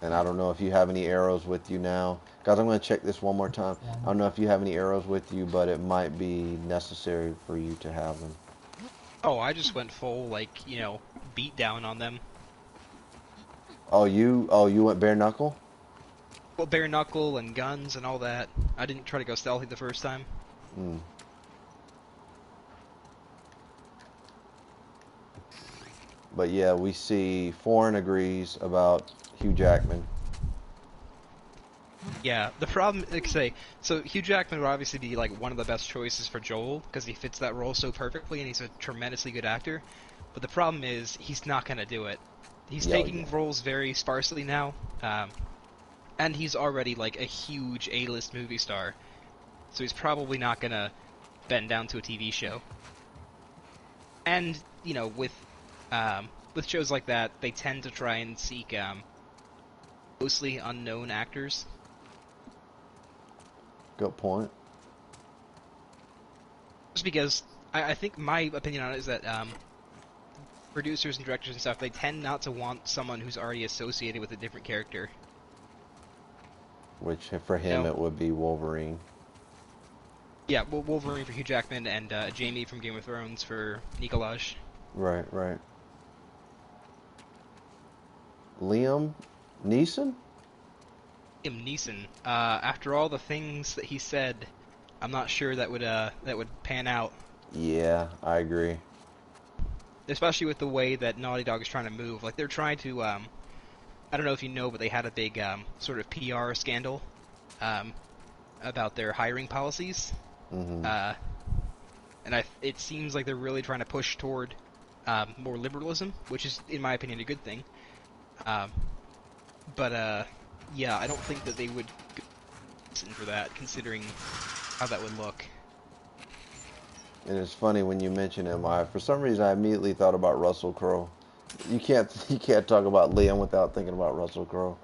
And I don't know if you have any arrows with you now. Guys, I'm going to check this one more time. I don't know if you have any arrows with you, but it might be necessary for you to have them. Oh, I just went full, beat down on them. Oh, you went bare knuckle? Well, bare knuckle and guns and all that. I didn't try to go stealthy the first time. Mm. But yeah, we see Foreign agrees about Hugh Jackman. Yeah, the problem, so Hugh Jackman would obviously be one of the best choices for Joel because he fits that role so perfectly and he's a tremendously good actor. But the problem is he's not gonna do it. He's taking roles very sparsely now, and he's already a huge A-list movie star, so he's probably not gonna bend down to a TV show. And with shows like that, they tend to try and seek mostly unknown actors. Good point. Just because I think my opinion on it is that producers and directors and stuff, they tend not to want someone who's already associated with a different character. Which for him it would be Wolverine. Yeah, well, Wolverine for Hugh Jackman and Jamie from Game of Thrones for Nikolaj. Right, right. Liam Neeson? Liam Neeson. After all the things that he said, I'm not sure that would pan out. Yeah, I agree. Especially with the way that Naughty Dog is trying to move. Like, they're trying to, I don't know if you know, but they had a big, sort of PR scandal, about their hiring policies. Mm-hmm. And it seems like they're really trying to push toward, more liberalism, which is, in my opinion, a good thing. But yeah, I don't think that they would go for that, considering how that would look. And it's funny when you mention him. For some reason, I immediately thought about Russell Crowe. You can't talk about Liam without thinking about Russell Crowe.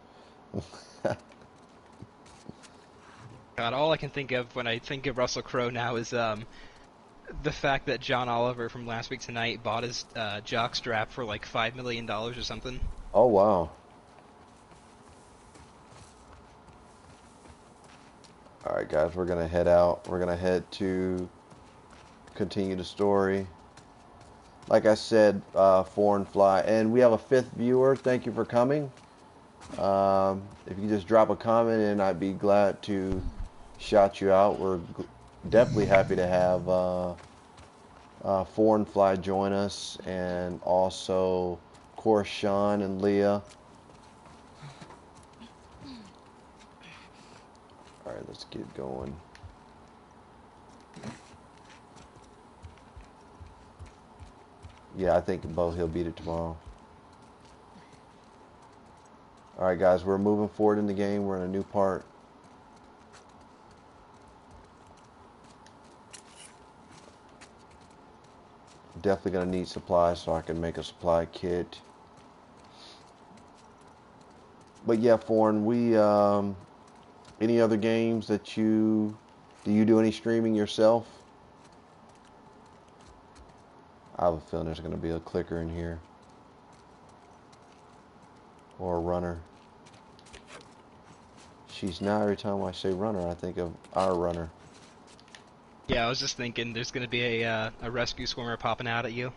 God, all I can think of when I think of Russell Crowe now is the fact that John Oliver from Last Week Tonight bought his jockstrap for like $5 million or something. Oh wow! All right, guys, we're gonna head out. We're gonna head to continue the story. Like I said, Foreign Fly, and we have a 5th viewer. Thank you for coming. If you just drop a comment, and I'd be glad to shout you out. We're definitely happy to have Foreign Fly join us, and also, of course, Sean and Leah. All right, let's get going. Yeah, I think Bo, he'll beat it tomorrow. Alright guys, we're moving forward in the game. We're in a new part. Definitely going to need supplies so I can make a supply kit. But yeah, Foreign, any other games that do you do any streaming yourself? I have a feeling there's going to be a clicker in here. Or a runner. Jeez, now every time I say runner, I think of our runner. Yeah, I was just thinking there's going to be a rescue swimmer popping out at you.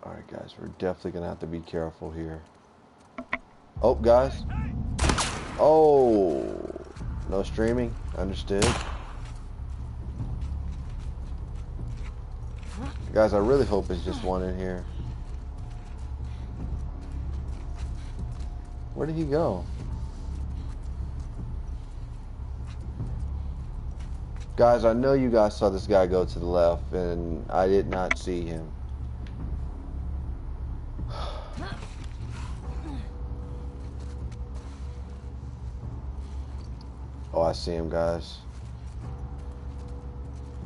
Alright guys, we're definitely going to have to be careful here. Oh, guys. Oh, no streaming. Understood. Guys, I really hope it's just one in here. Where did he go? Guys, I know you guys saw this guy go to the left, and I did not see him. Oh, I see him, guys.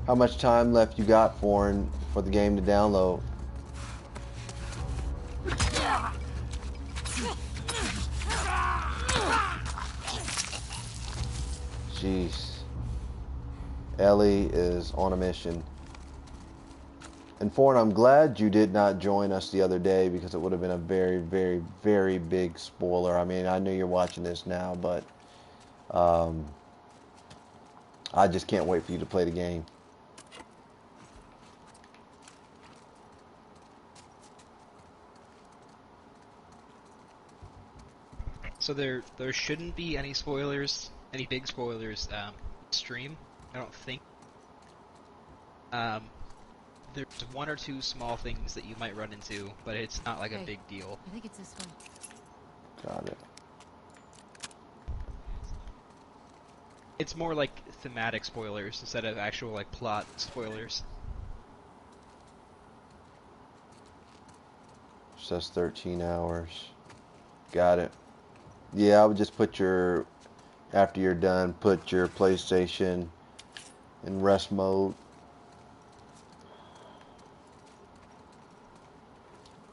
How much time left you got for the game to download? Jeez. Ellie is on a mission. And Foreign, I'm glad you did not join us the other day, because it would have been a very, very, very big spoiler. I mean, I know you're watching this now, but I just can't wait for you to play the game. So there shouldn't be any spoilers, any big spoilers, stream, I don't think. There's 1 or 2 small things that you might run into, but it's not like a big deal. I think it's this one. Got it. It's more like thematic spoilers instead of actual like plot spoilers. Says 13 hours. Got it. Yeah, I would just put after you're done, put your PlayStation in rest mode.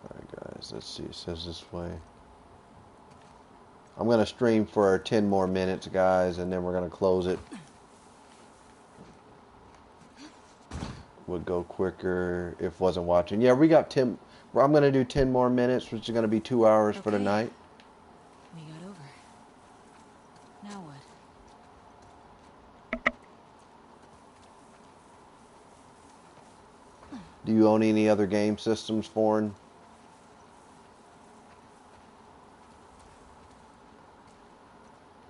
Alright guys, let's see, it says this way. I'm going to stream for 10 more minutes, guys, and then we're going to close it. Would go quicker if wasn't watching. Yeah, we got 10. I'm going to do 10 more minutes, which is going to be 2 hours for the night. We got over. Now what? Do you own any other game systems, foreign?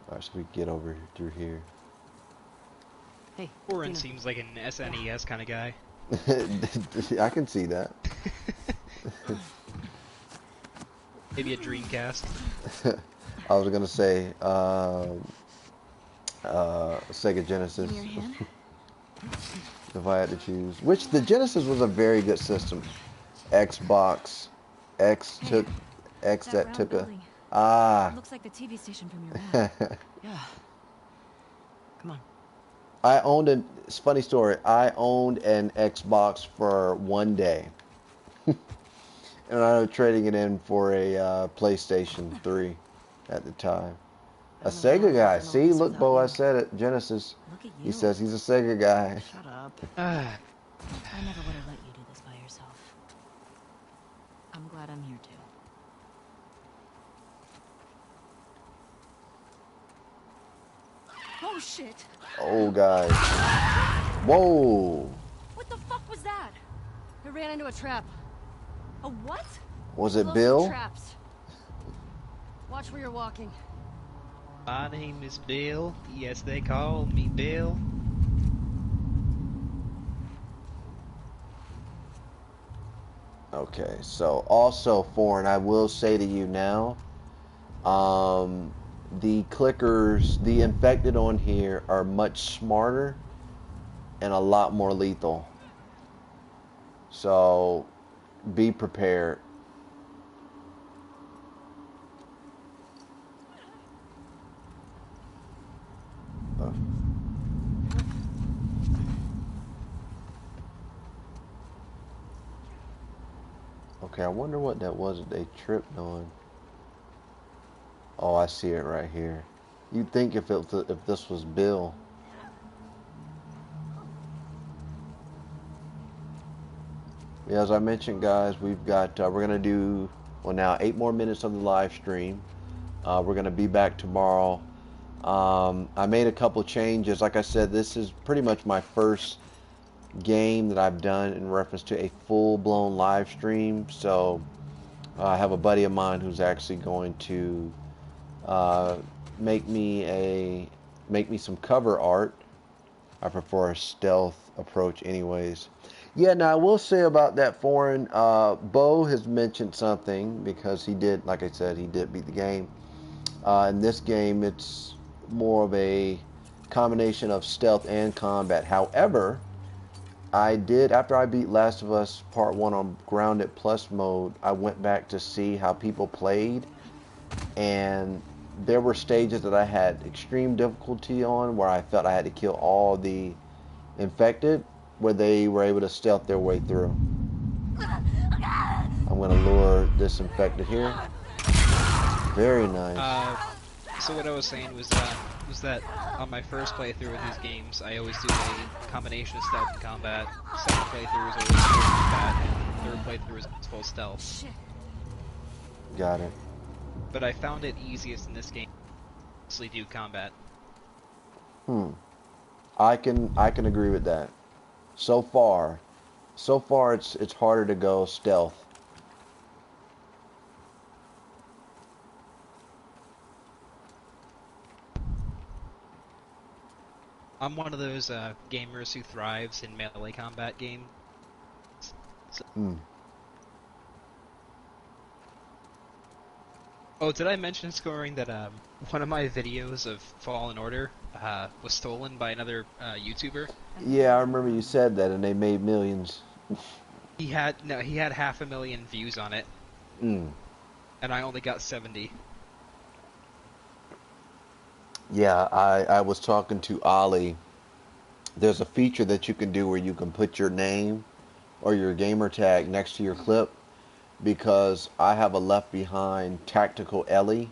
Alright, so we get over through here. Hey, Warren Tina. seems like an SNES kind of guy. I can see that. Maybe a Dreamcast. I was gonna say Sega Genesis. Give me your hand. If I had to choose, which the Genesis was a very good system. Xbox, X took X That that round took a building. ah. Looks like the TV station from your map. Yeah. Come on. I owned an. It's a funny story. I owned an Xbox for one day, and I was trading it in for a PlayStation 3 at the time. A I don't know how Sega I've guy. done all See, this look, without Bo, I you. said it. Genesis. Look at you. He says he's a Sega guy. Shut up. Ah, I never would have let you do this by yourself. I'm glad I'm here too. Oh shit! Oh, guys. Whoa. What the fuck was that? I ran into a trap. A what? Was it Explosive Bill? Traps. Watch where you're walking. my name is Bill. Yes, they call me Bill. Okay, so also foreign, I will say to you now, the clickers, the infected on here are much smarter and a lot more lethal. So be prepared. Okay, I wonder what that was that they tripped on. Oh, I see it right here. You'd think if this was Bill. Yeah, as I mentioned, guys, we've got we're gonna do now 8 more minutes of the live stream. We're gonna be back tomorrow. I made a couple changes. Like I said, this is pretty much my first game that I've done in reference to a full-blown live stream. So I have a buddy of mine who's actually going to make me some cover art. I prefer a stealth approach anyways. Yeah, now I will say about that foreign, Bo has mentioned something because he did, like I said, he did beat the game. In this game, it's more of a combination of stealth and combat. However, I did, after I beat Last of Us Part 1 on Grounded Plus mode, I went back to see how people played, and there were stages that I had extreme difficulty on where I felt I had to kill all the infected, where they were able to stealth their way through. I'm going to lure this infected here. Very nice. So what I was saying was that on my first playthrough of these games, I always do a combination of stealth and combat. Second playthrough is always full combat, and third playthrough is full stealth. Got it. But I found it easiest in this game to mostly do combat. I can agree with that. So far it's harder to go stealth. I'm one of those gamers who thrives in melee combat games. So... Oh, did I mention, Scoring, that one of my videos of Fallen Order was stolen by another YouTuber? Yeah, I remember you said that, and they made millions. He had 500,000 views on it, and I only got 70. Yeah, I was talking to Ollie. There's a feature that you can do where you can put your name or your gamer tag next to your clip, because I have a Left Behind Tactical Ellie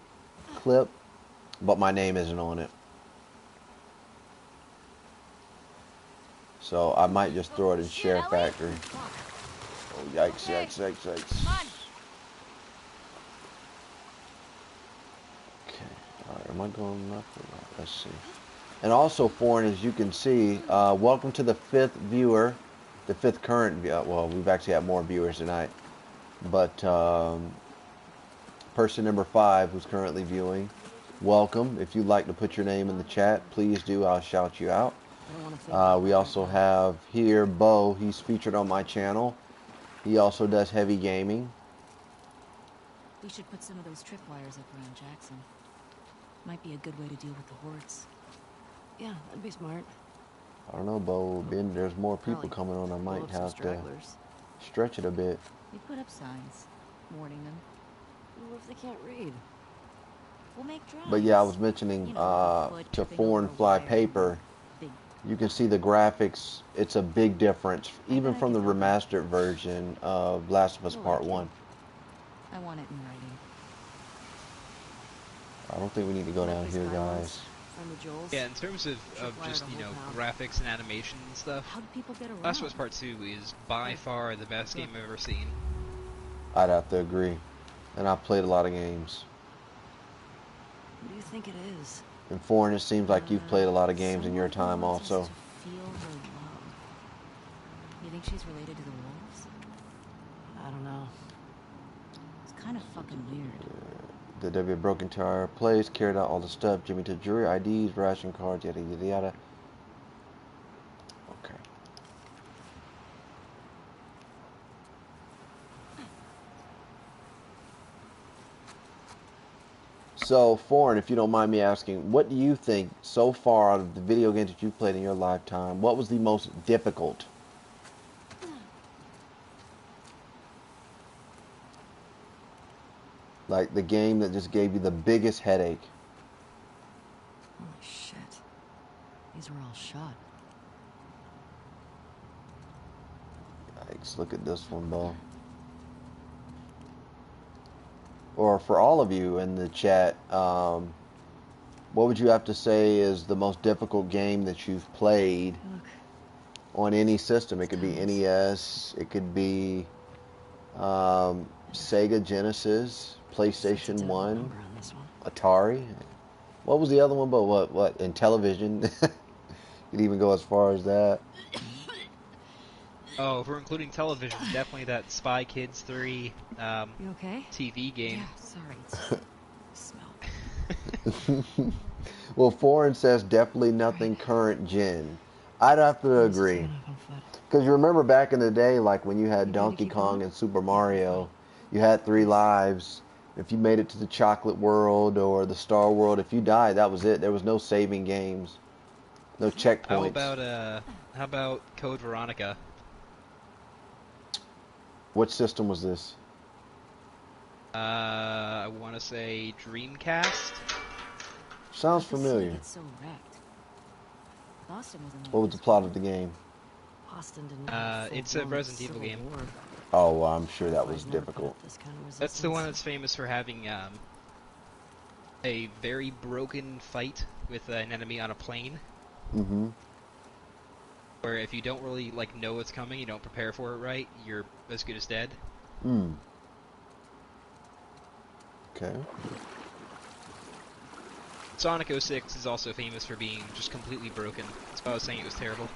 clip, but my name isn't on it. So I might just throw it in Share Factory. Oh, yikes, yikes, yikes, yikes. Okay, alright, am I going enough or not? Let's see. And also, foreign, as you can see, welcome to the 5th viewer the 5th current, well, we've actually had more viewers tonight, but person number 5 who's currently viewing, welcome. If you'd like to put your name in the chat, please do. I'll shout you out. We also have here Bo. He's featured on my channel. He also does heavy gaming. We should put some of those tripwires up around Jackson. Might be a good way to deal with the hordes. Yeah, that'd be smart. I don't know, Bo. Ben, there's more people Probably coming on. I blow might up some have to stragglers. stretch it a bit. We put up signs, warning them. What if they can't read? We'll make drawings. But yeah, I was mentioning You know, foot to tripping Foreign over a Fly wire, Paper. big You can see the graphics. It's a big difference, even bet I from the could help you. remastered version of Last of Us You'll Part like it. 1. I want it in writing. I don't think we need to go Like down these here, guy guys. ones From the Joels. Yeah, in terms of Tripwire just, to you know, hold graphics and animation and stuff, How do people get around? Last of Us Part 2 is by far the best game I've ever seen. I'd have to agree. And I've played a lot of games. What do you think it is? And Foreign, it seems like you've played a lot of games in your Someone time who wants also. us to feel her love. You think she's related to the wolves? I don't know. It's kind of fucking weird. The W broken tire place, carried out all the stuff, Jimmy to jury, IDs, ration cards, yada yada yada. Okay. So, Foreign, if you don't mind me asking, what do you think so far out of the video games that you've played in your lifetime, what was the most difficult? Like the game that just gave you the biggest headache? Holy shit. These were all shot. Yikes, look at this one, Bo. Or for all of you in the chat, what would you have to say is the most difficult game that you've played Look. on any system? It could be NES, it could be Sega Genesis, PlayStation 1, Number on this one. Atari. What was the other one? But what? In television? You'd even go as far as that. Oh, if we're including television, definitely that Spy Kids 3 You okay? TV game. Yeah, sorry. It's smell. Well, Foreign says definitely nothing current gen. I'd have to agree. Because you remember back in the day, like when you had Donkey Kong and Super Mario, you had 3 lives. If you made it to the Chocolate World or the Star World, if you died, that was it. There was no saving games, no checkpoints. How about Code Veronica? What system was this? I want to say Dreamcast. Sounds How'd the city familiar. get so wrecked? Boston was in the What was the plot of the game? Boston didn't have It's a full-blown Resident Evil civil game. war. Oh, well, I'm sure that was Otherwise, never put difficult. up this kind of That's the one resistance. that's famous for having a very broken fight with an enemy on a plane, Mm-hmm. where if you don't really like know what's coming, you don't prepare for it right, you're as good as dead. Mm. Okay. Sonic 06 is also famous for being just completely broken. That's why I was saying it was terrible.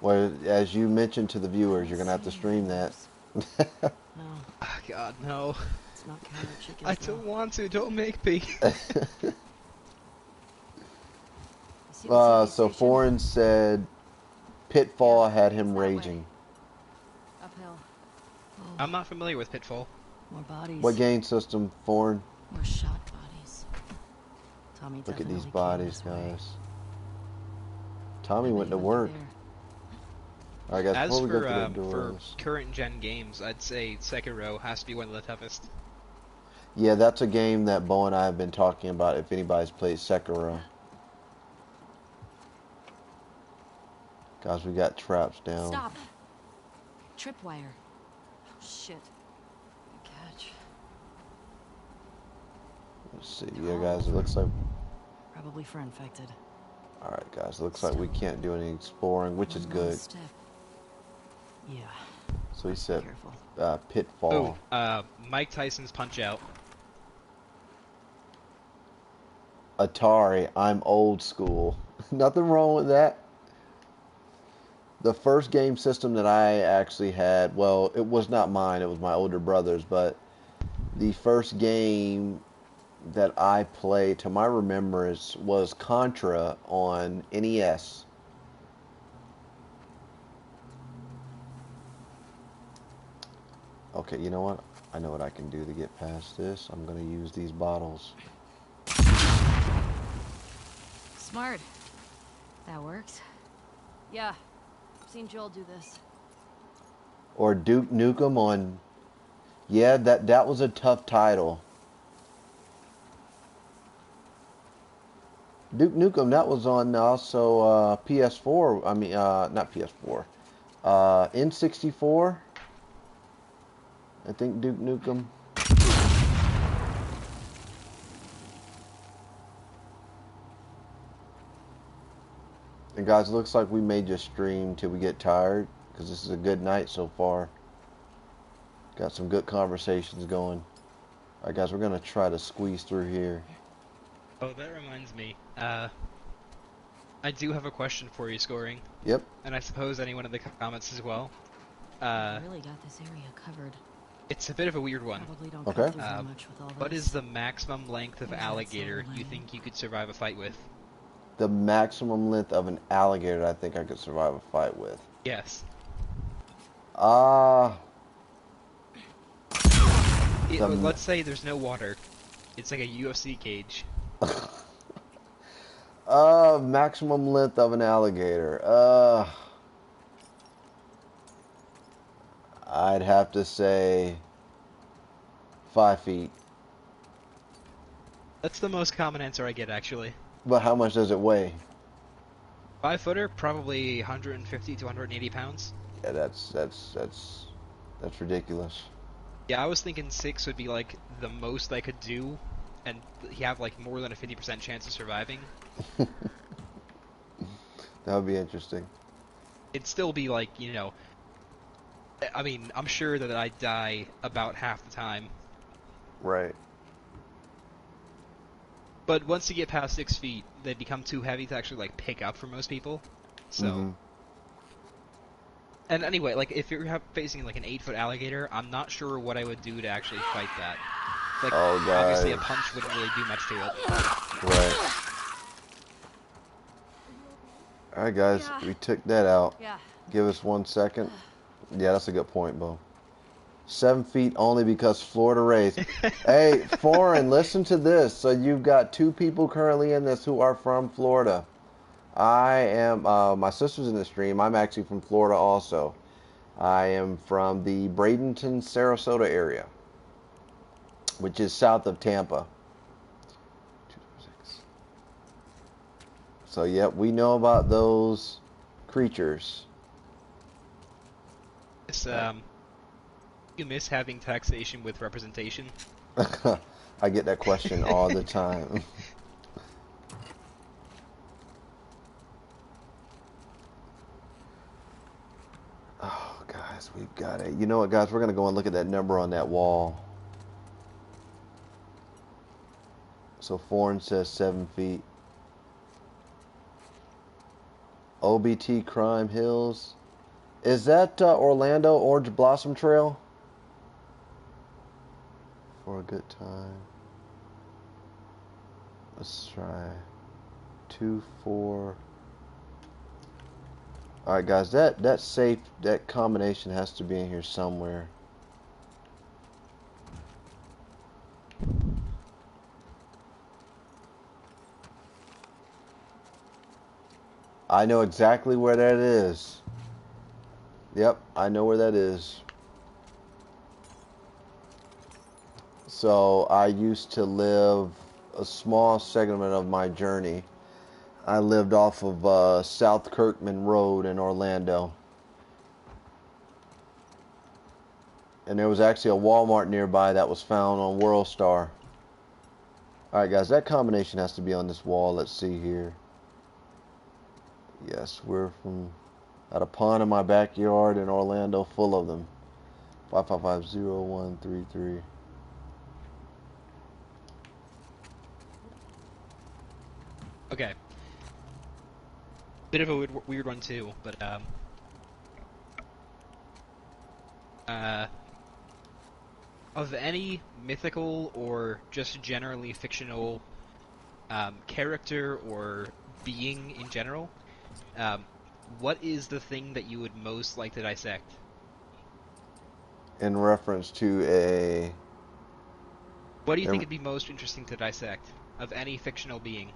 Well, as you mentioned to the viewers, you're gonna have to stream that. No, Oh, God, no. it's not counter chickens. I don't want to. Don't make me. So Foreign said Pitfall had him raging. Uphill. I'm not familiar with Pitfall. More bodies. What game system, Foreign? More shot bodies. Tommy Look at these definitely came bodies, this way. guys. Tommy I went to bet he work. there. Alright, guys, As before we go for through the doors. current gen games, I'd say Sekiro has to be one of the toughest. Yeah, that's a game that Bo and I have been talking about if anybody's played Sekiro. Guys, we got traps down. Stop. Tripwire. Oh shit. Catch. Let's see. Yeah, guys, it looks like... Probably for infected. Alright, guys, it looks like we can't do any exploring, which is One more good. step. Yeah. So he said Careful. Pitfall. Oh, Mike Tyson's Punch Out. Atari, I'm old school. Nothing wrong with that. The first game system that I actually had, well, it was not mine, it was my older brother's, but the first game that I played, to my remembrance, was Contra on NES. Okay, you know what? I know what I can do to get past this. I'm going to use these bottles. Smart. That works. Yeah. I've seen Joel do this. Or Duke Nukem on... Yeah, that was a tough title. Duke Nukem, that was on also PS4. I mean, not PS4. N64. I think Duke Nukem. And guys, it looks like we may just stream till we get tired, because this is a good night so far. Got some good conversations going. Alright guys, we're going to try to squeeze through here. Oh, that reminds me. I do have a question for you, Scoring. Yep. And I suppose anyone in the comments as well. I really got this area covered. It's a bit of a weird one. Probably don't Okay. cut through very much with all What this. is the maximum length of There's that alligator silver you lining. think you could survive a fight with? The maximum length of an alligator I think I could survive a fight with. Yes. Let's say there's no water. It's like a UFC cage. Maximum length of an alligator. I'd have to say 5 feet. That's the most common answer I get, actually. But how much does it weigh? 5-footer, probably 150 to 180 pounds. Yeah, that's ridiculous. Yeah, I was thinking 6 would be like the most I could do, and you have like more than a 50% chance of surviving. That would be interesting. It'd still be like, you know, I mean, I'm sure that I'd die about half the time. Right. But once you get past 6 feet, they become too heavy to actually like pick up for most people. So. And anyway, like if you're facing like an 8-foot alligator, I'm not sure what I would do to actually fight that. Like, Oh, God. obviously a punch wouldn't really do much to it. Right. Alright guys, we took that out. Yeah. Give us 1 second. Yeah, that's a good point, Bo. 7 feet only because Florida raised. Hey, foreign, listen to this. So you've got 2 people currently in this who are from Florida. I am, my sister's in the stream. I'm actually from Florida also. I am from the Bradenton, Sarasota area, which is south of Tampa. So, yep, we know about those creatures. It's, you miss having taxation with representation? I get that question all the time. Oh, guys, we've got it. You know what, guys? We're going to go and look at that number on that wall. So, foreign says 7 feet. OBT Crime Hills. Is that Orlando Orange Blossom Trail? For a good time. Let's try 2, 4. Alright guys, that safe, that combination has to be in here somewhere. I know exactly where that is. Yep, I know where that is. So I used to live a small segment of my journey. I lived off of South Kirkman Road in Orlando. And there was actually a Walmart nearby that was found on WorldStar. Alright guys, that combination has to be on this wall. Let's see here. Yes, we're from... At a pond in my backyard in Orlando, full of them. 555-0133. Okay. Bit of a weird one too, but of any mythical or just generally fictional character or being in general, what is the thing that you would most like to dissect? In reference to a... What do you think would be most interesting to dissect of any fictional being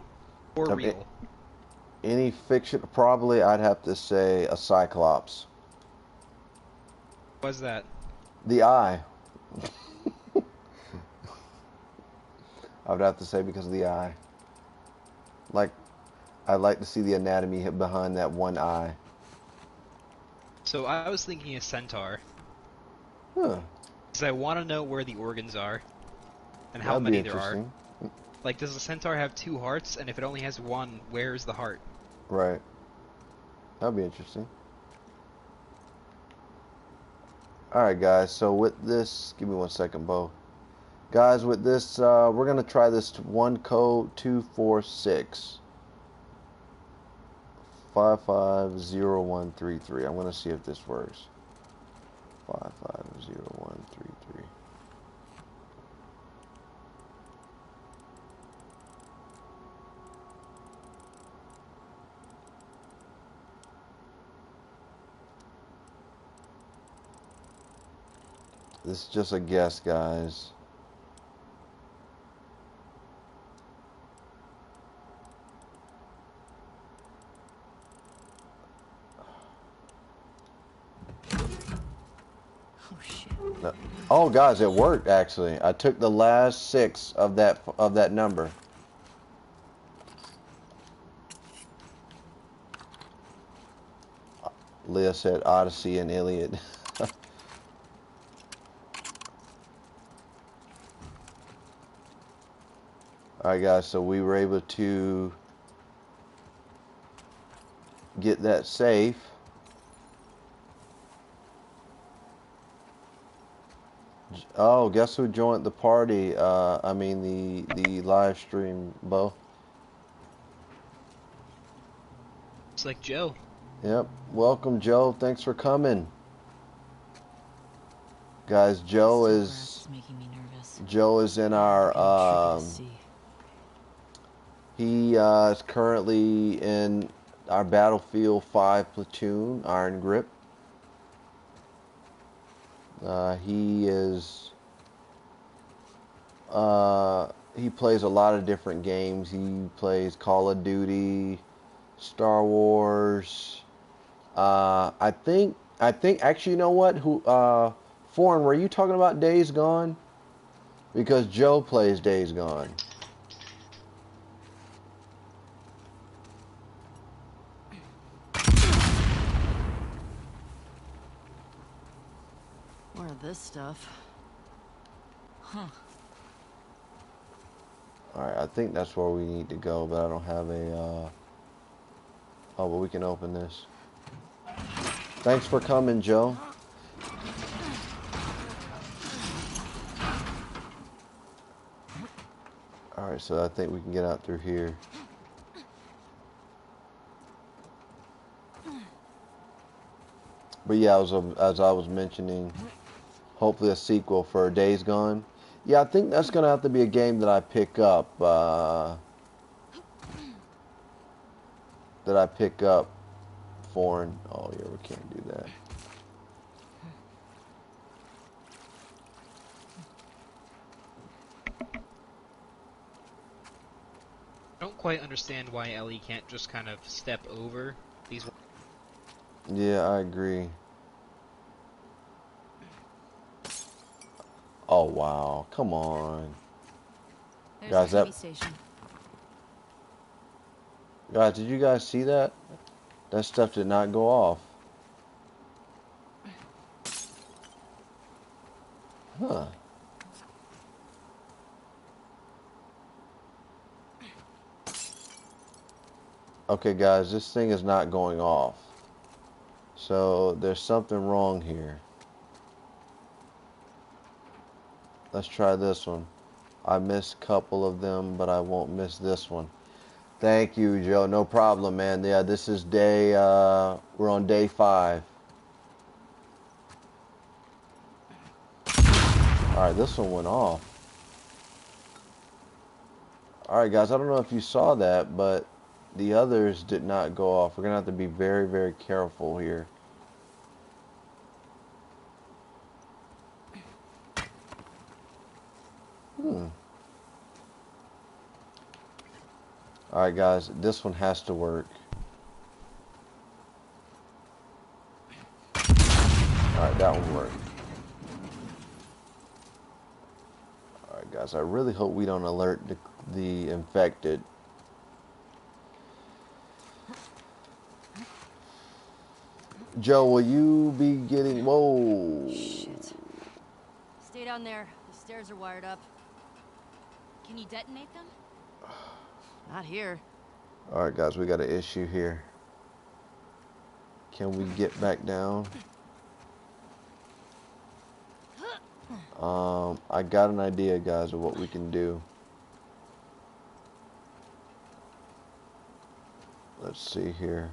or real? Any fiction, probably I'd have to say a Cyclops. What's that? The eye. I would have to say because of the eye. Like, I'd like to see the anatomy behind that one eye. So I was thinking a centaur. Huh. Because I want to know where the organs are and how That'd many be there are. interesting. Like, does a centaur have 2 hearts? And if it only has 1, where's the heart? Right. That'd be interesting. Alright guys, so with this, give me 1 second, Bo. Guys, with this, we're going to try this one code 246 550133. I'm going to see if this works. 550133. This is just a guess, guys. Oh shit. Oh, guys, it worked actually. I took the last 6 of that number. Leah said Odyssey and Iliad. Alright guys, so we were able to get that safe. Oh, guess who joined the party? I mean the live stream, Bo. It's like Joe. Yep. Welcome, Joe. Thanks for coming. Guys, Joe is making me nervous. Joe is in our he is currently in our Battlefield 5 platoon, Iron Grip. He plays a lot of different games. He plays Call of Duty, Star Wars. I think actually, you know what? Foreign, were you talking about Days Gone? Because Joe plays Days Gone. More of this stuff. Huh. Alright, I think that's where we need to go, but I don't have a, oh, but we can open this. Thanks for coming, Joe. Alright, so I think we can get out through here. But yeah, as I was mentioning, hopefully a sequel for Days Gone. Yeah, I think that's going to have to be a game that I pick up. Foreign. Oh, yeah, we can't do that. I don't quite understand why Ellie can't just kind of step over these. Yeah, I agree. Oh, wow. Come on. There's Guys, the TV station. Guys, did you guys see that? That stuff did not go off. Huh. Okay, guys, this thing is not going off. So, there's something wrong here. Let's try this one. I missed a couple of them, but I won't miss this one. Thank you, Joe. No problem, man. Yeah, this is day, we're on day 5. Alright, this one went off. Alright guys, I don't know if you saw that, but the others did not go off. We're going to have to be very, very careful here. Alright guys, this one has to work. Alright, that one worked. Alright guys, I really hope we don't alert the infected. Joe, will you be getting... Whoa. Shit. Stay down there. The stairs are wired up. Can you detonate them? Not here. Alright guys, we got an issue here. Can we get back down? I got an idea guys of what we can do. Let's see here.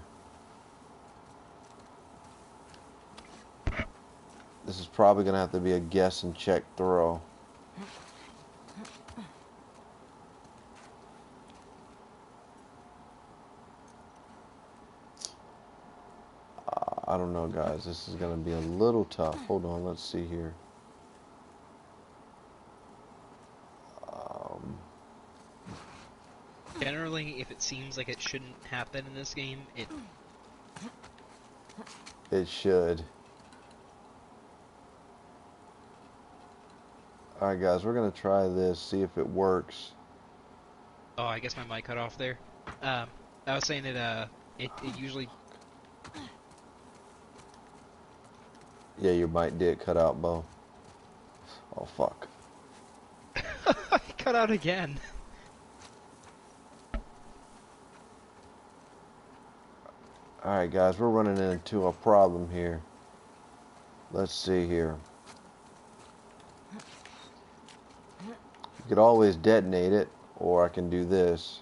This is probably going to have to be a guess and check throw. I don't know guys, this is going to be a little tough. Hold on, let's see here. Generally, if it seems like it shouldn't happen in this game, it should. Alright guys, we're going to try this, see if it works. Oh, I guess my mic cut off there. I was saying that it usually... Yeah, your mic did cut out, Bo. Oh, fuck. It cut out again. Alright guys, we're running into a problem here. Let's see here. You could always detonate it, or I can do this.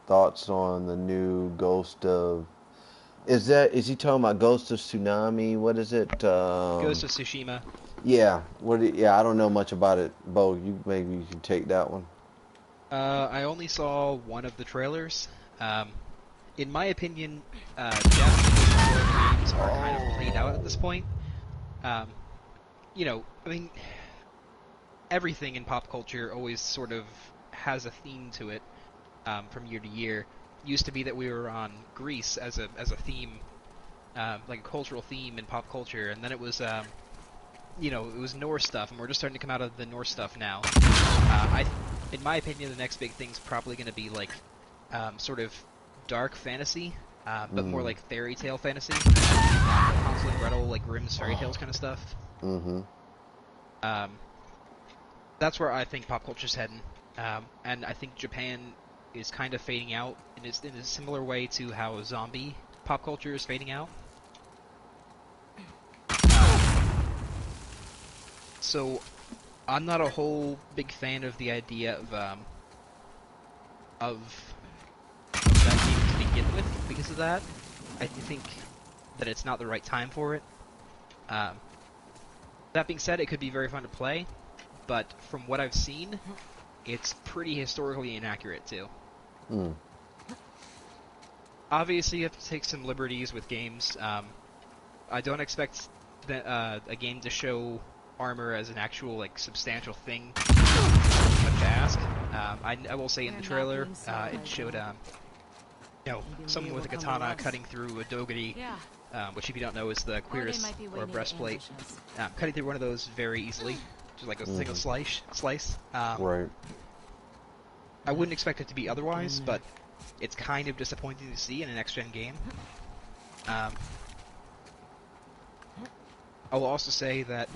Thoughts on the new Ghost of... Is he talking about Ghost of Tsunami? What is it? Ghost of Tsushima. Yeah. Yeah, I don't know much about it. Bo, maybe you can take that one. I only saw one of the trailers. In my opinion, Japanese horror games are kind of played out at this point. You know, I mean, everything in pop culture always sort of has a theme to it from year to year. Used to be that we were on Greece as a theme, like a cultural theme in pop culture, and then it was, you know, it was Norse stuff, and we're just starting to come out of the Norse stuff now. In my opinion, the next big thing's probably going to be like sort of dark fantasy, but more like fairy tale fantasy, Hansel and Gretel, like Grimm's fairy tales kind of stuff. Mm-hmm. That's where I think pop culture's heading, and I think Japan is kind of fading out in a similar way to how zombie pop culture is fading out. So, I'm not a whole big fan of the idea of that game to begin with because of that. I think that it's not the right time for it. That being said, it could be very fun to play, but from what I've seen, it's pretty historically inaccurate too. Obviously, you have to take some liberties with games. I don't expect a game to show armor as an actual, like, substantial thing. Much to ask. I will say in the trailer, it showed, you know, someone with a katana cutting through a dogiri, which if you don't know is the cuirass or breastplate, cutting through one of those very easily, just like a single slice. Right. I wouldn't expect it to be otherwise, but it's kind of disappointing to see in a next-gen game. I will also say that,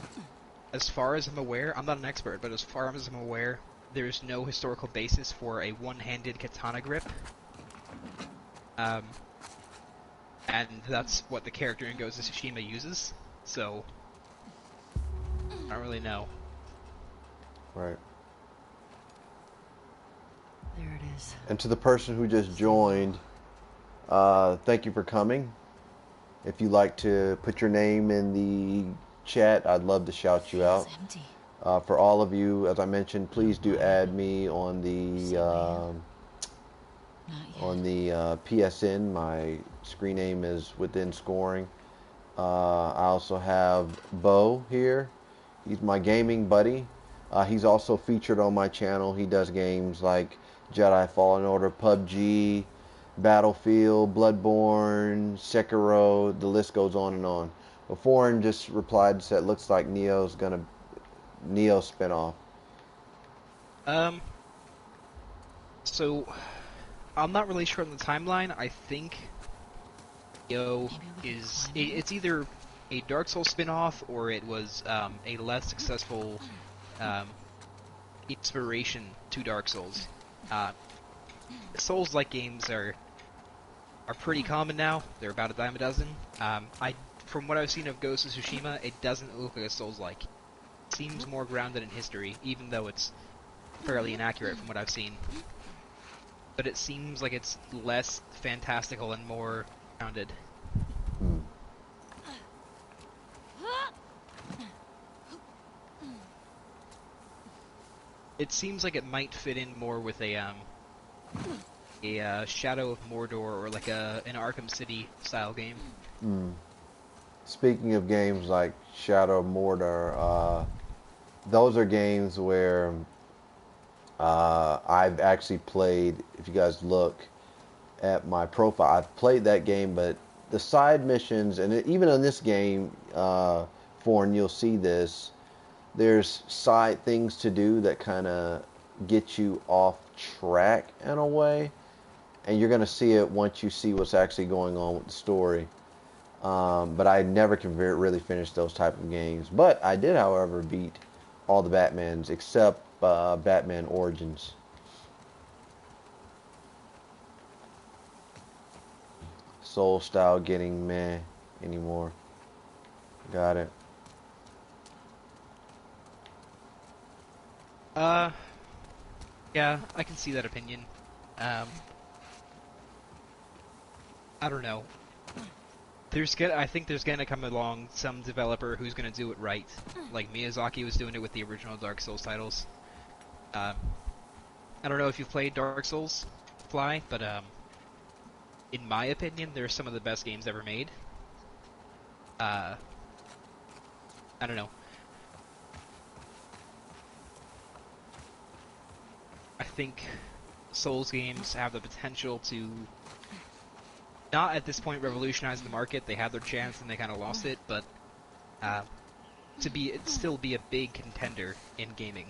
as far as I'm aware, I'm not an expert, but as far as I'm aware, there is no historical basis for a one-handed katana grip. And that's what the character in Ghost of Tsushima uses, so I don't really know. Right. There it is. And to the person who just joined, thank you for coming. If you'd like to put your name in chat, I'd love to shout you out. Feels empty. For all of you, as I mentioned, please do add me on the Not yet. PSN. My screen name is withinscoring. I also have Bo here. He's my gaming buddy. He's also featured on my channel. He does games like Jedi Fallen Order, PUBG, Battlefield, Bloodborne, Sekiro. The list goes on and on. But Foreign just replied and said, "Looks like Neo's gonna Neo spinoff." So I'm not really sure on the timeline. I think Neo is it's either a Dark Souls spin-off or it was a less successful inspiration to Dark Souls. Souls-like games are pretty common now. They're about a dime a dozen. From what I've seen of Ghost of Tsushima, it doesn't look like a Souls-like. It seems more grounded in history, even though it's fairly inaccurate from what I've seen. But it seems like it's less fantastical and more grounded. It seems like it might fit in more with a Shadow of Mordor or like an Arkham City style game. Speaking of games like Shadow of Mordor, those are games where I've actually played. If you guys look at my profile, I've played that game, but the side missions, and even in this game, Foreign, you'll see this, there's side things to do that kind of get you off track in a way, and you're going to see it once you see what's actually going on with the story. But I never can really finish those type of games. But I did, however, beat all the Batmans except Batman Origins. Soul style getting meh anymore. Got it. Yeah, I can see that opinion. I don't know. I think there's gonna come along some developer who's gonna do it right, like Miyazaki was doing it with the original Dark Souls titles. I don't know if you've played Dark Souls, Fly, but in my opinion, they're some of the best games ever made. I don't know. I think Souls games have the potential to not at this point revolutionize the market. They had their chance and they kind of lost it, but still be a big contender in gaming.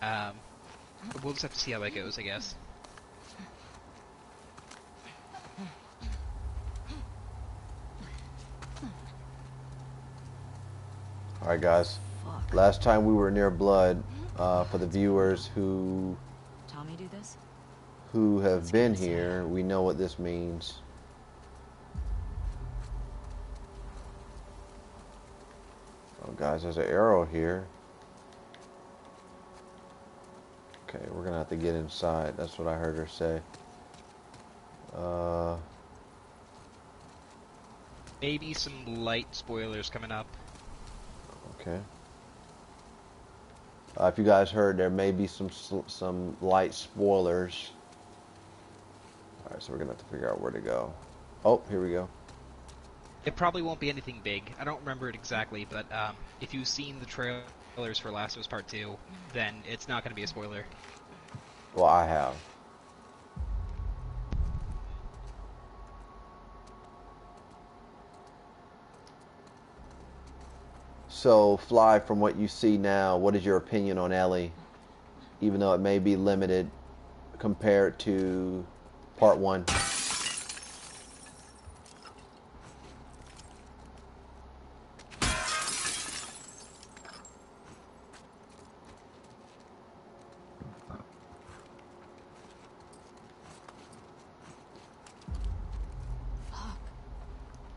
We'll just have to see how that goes, I guess. Alright guys, last time we were near blood, for the viewers who Tommy do this? have been here, we know what this means. Oh guys, there's an arrow here. Okay, we're gonna have to get inside. That's what I heard her say. Maybe some light spoilers coming up. Okay. If you guys heard, there may be some light spoilers. All right, so we're gonna have to figure out where to go. Oh, here we go. It probably won't be anything big. I don't remember it exactly, but if you've seen the trailers for Last of Us Part 2, then it's not going to be a spoiler. Well, I have. So, Fly, from what you see now, what is your opinion on Ellie? Even though it may be limited compared to Part 1.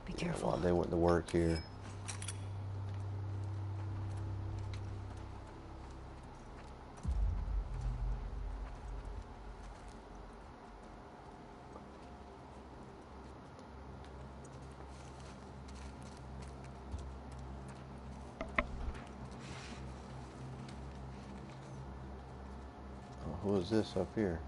Be careful. Well, they went to work here. Who is this up here?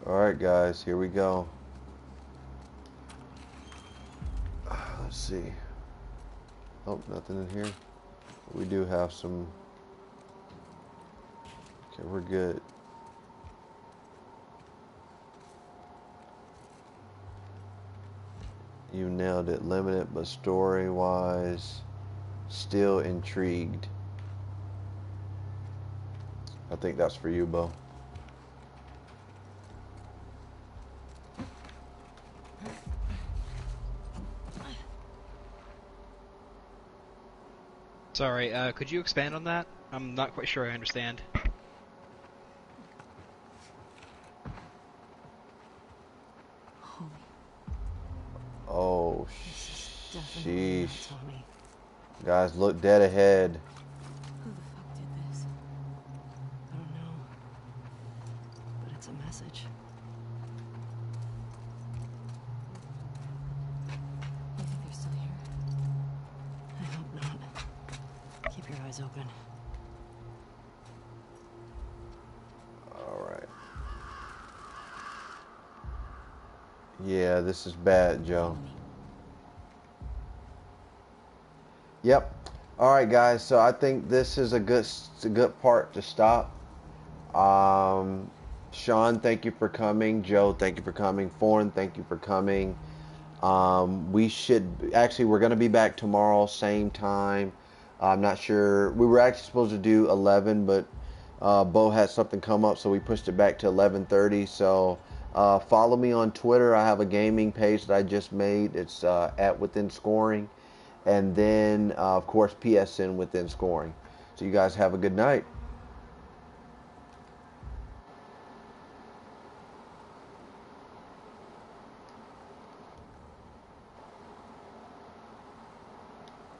Alright guys, here we go. Let's see. Oh, nothing in here. We do have some. Okay, we're good. You nailed it. Limited, but story-wise, still intrigued. I think that's for you, Bo. Sorry, could you expand on that? I'm not quite sure I understand. Holy, Oh, definitely not sheesh. Tommy. Guys, look dead ahead. Who the fuck did this? I don't know. But it's a message. You think they're still here? I hope not. Keep your eyes open. Alright. Yeah, this is bad, Joe. Follow me. Yep. Alright, guys, so I think this is a good part to stop. Sean, thank you for coming. Joe, thank you for coming. Foreign, thank you for coming. We should actually, we're going to be back tomorrow, same time. I'm not sure. We were actually supposed to do 11, but Bo had something come up, so we pushed it back to 11:30. So follow me on Twitter. I have a gaming page that I just made. It's at withinscoring, and then of course PSN within scoring. So you guys have a good night.